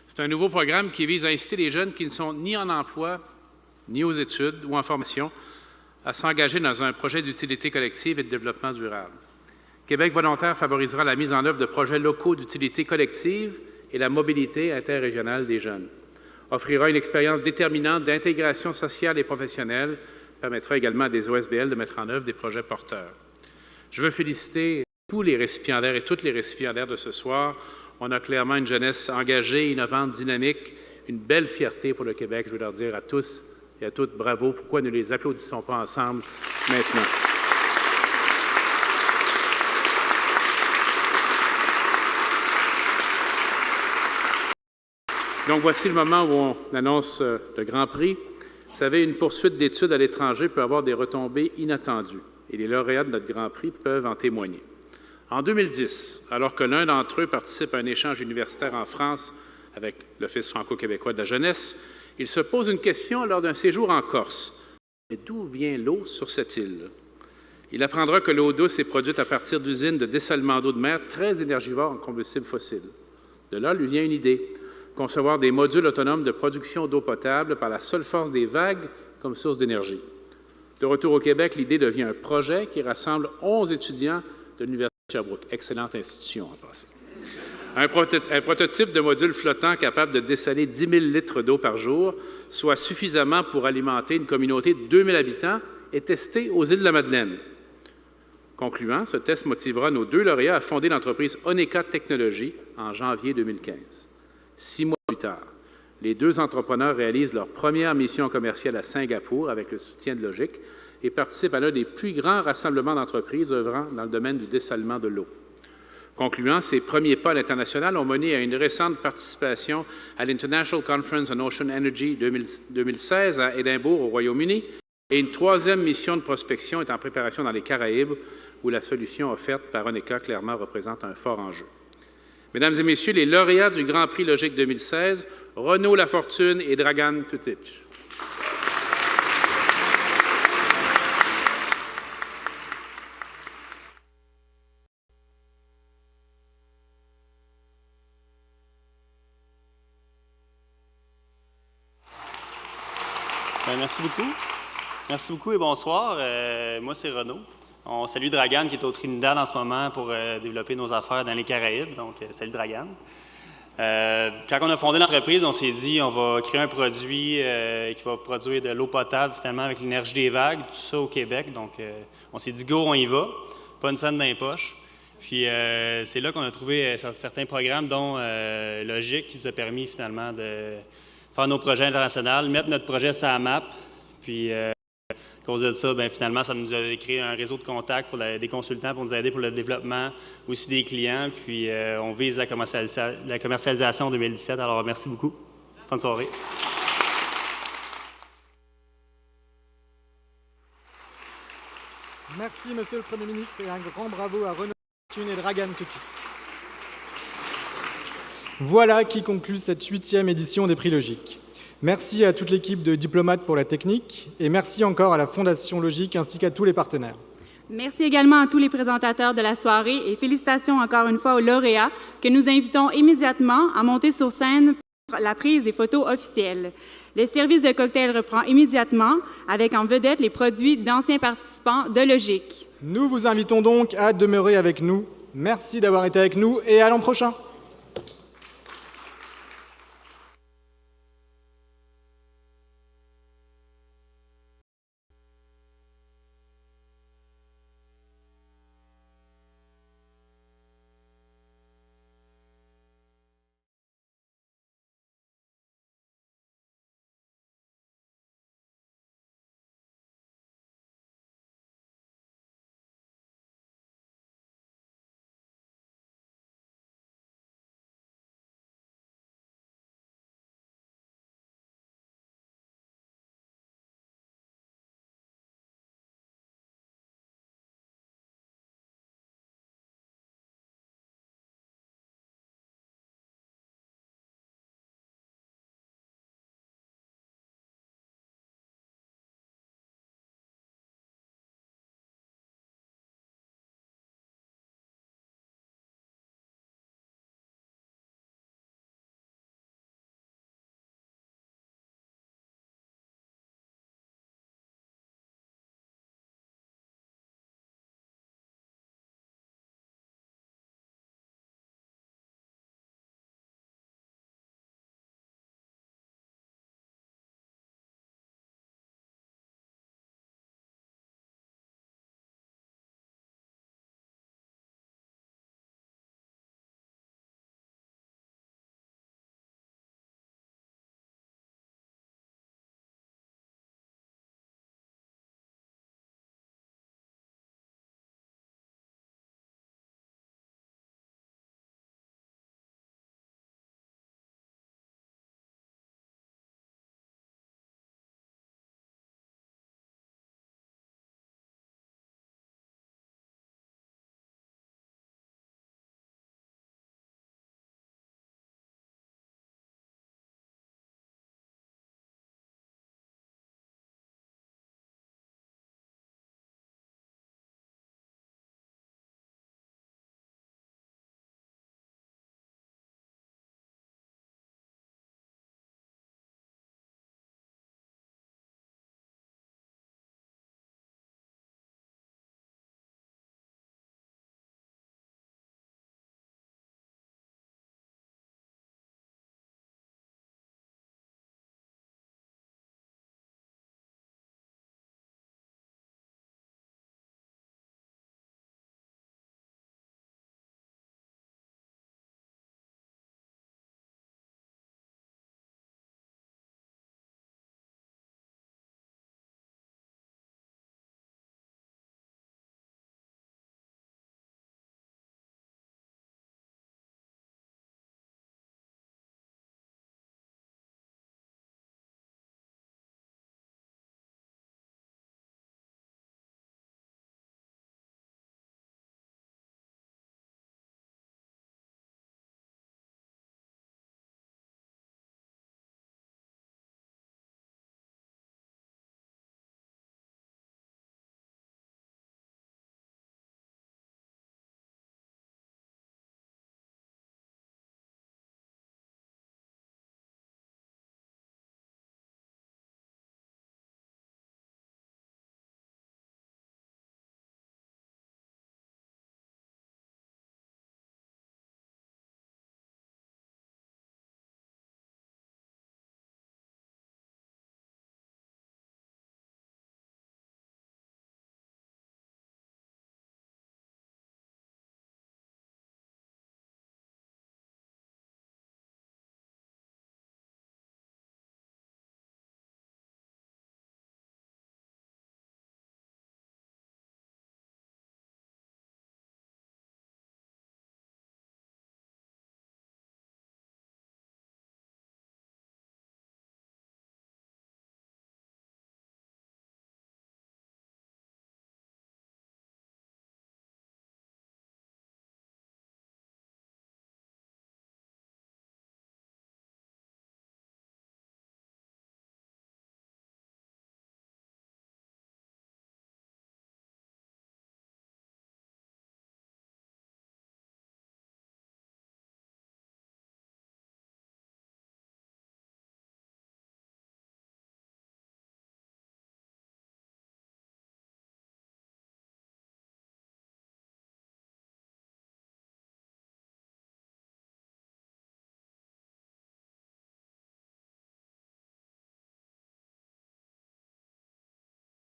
C'est un nouveau programme qui vise à inciter les jeunes qui ne sont ni en emploi, ni aux études ou en formation à s'engager dans un projet d'utilité collective et de développement durable. Québec volontaire favorisera la mise en œuvre de projets locaux d'utilité collective et la mobilité interrégionale des jeunes. Offrira une expérience déterminante d'intégration sociale et professionnelle, permettra également à des OSBL de mettre en œuvre des projets porteurs. Je veux féliciter tous les récipiendaires et toutes les récipiendaires de ce soir. On a clairement une jeunesse engagée, innovante, dynamique, une belle fierté pour le Québec. Je veux leur dire à tous et à toutes bravo. Pourquoi ne les applaudissons pas ensemble maintenant? Donc, voici le moment où on annonce le Grand Prix. Vous savez, une poursuite d'études à l'étranger peut avoir des retombées inattendues et les lauréats de notre Grand Prix peuvent en témoigner. En 2010, alors que l'un d'entre eux participe à un échange universitaire en France avec l'Office franco-québécois de la jeunesse, il se pose une question lors d'un séjour en Corse. D'où vient l'eau sur cette île? Il apprendra que l'eau douce est produite à partir d'usines de dessalement d'eau de mer très énergivores en combustible fossile. De là lui vient une idée, concevoir des modules autonomes de production d'eau potable par la seule force des vagues comme source d'énergie. De retour au Québec, l'idée devient un projet qui rassemble 11 étudiants de l'Université de Sherbrooke. Excellente institution, en passant. Un prototype de module flottant capable de dessaler 10 000 litres d'eau par jour, soit suffisamment pour alimenter une communauté de 2 000 habitants, est testé aux îles de la Madeleine. Concluant, ce test motivera nos 2 lauréats à fonder l'entreprise Oneka Technologies en janvier 2015. 6 mois plus tard, les 2 entrepreneurs réalisent leur première mission commerciale à Singapour avec le soutien de Logique et participent à l'un des plus grands rassemblements d'entreprises œuvrant dans le domaine du dessalement de l'eau. Concluant, ces premiers pas à l'international ont mené à une récente participation à l'International Conference on Ocean Energy 2016 à Édimbourg, au Royaume-Uni, et une 3e mission de prospection est en préparation dans les Caraïbes, où la solution offerte par Oneka clairement représente un fort enjeu. Mesdames et Messieurs, les lauréats du Grand Prix Logique 2016, Renaud Lafortune et Dragan Tutic. Merci beaucoup. Merci beaucoup et bonsoir. Moi, c'est Renaud. On salue Dragan qui est au Trinidad en ce moment pour développer nos affaires dans les Caraïbes. Donc, salut Dragan. Quand on a fondé l'entreprise, on s'est dit on va créer un produit qui va produire de l'eau potable finalement avec l'énergie des vagues, tout ça au Québec. Donc, on s'est dit go, on y va. Pas une scène dans les poches. Puis, c'est là qu'on a trouvé certains programmes, dont Logique, qui nous a permis finalement de faire nos projets internationaux, mettre notre projet sur la map. Puis, cause de ça, finalement, ça nous a créé un réseau de contacts pour des consultants pour nous aider pour le développement aussi des clients. Puis, on vise la commercialisation en 2017. Alors, merci beaucoup. Bonne soirée. Merci, Monsieur le Premier ministre, et un grand bravo à Renaud Thune et Dragan Tuki. Voilà qui conclut cette 8e édition des Prix Logiques. Merci à toute l'équipe de diplomates pour la technique et merci encore à la Fondation Logique ainsi qu'à tous les partenaires. Merci également à tous les présentateurs de la soirée et félicitations encore une fois aux lauréats que nous invitons immédiatement à monter sur scène pour la prise des photos officielles. Le service de cocktail reprend immédiatement avec en vedette les produits d'anciens participants de Logique. Nous vous invitons donc à demeurer avec nous. Merci d'avoir été avec nous et à l'an prochain.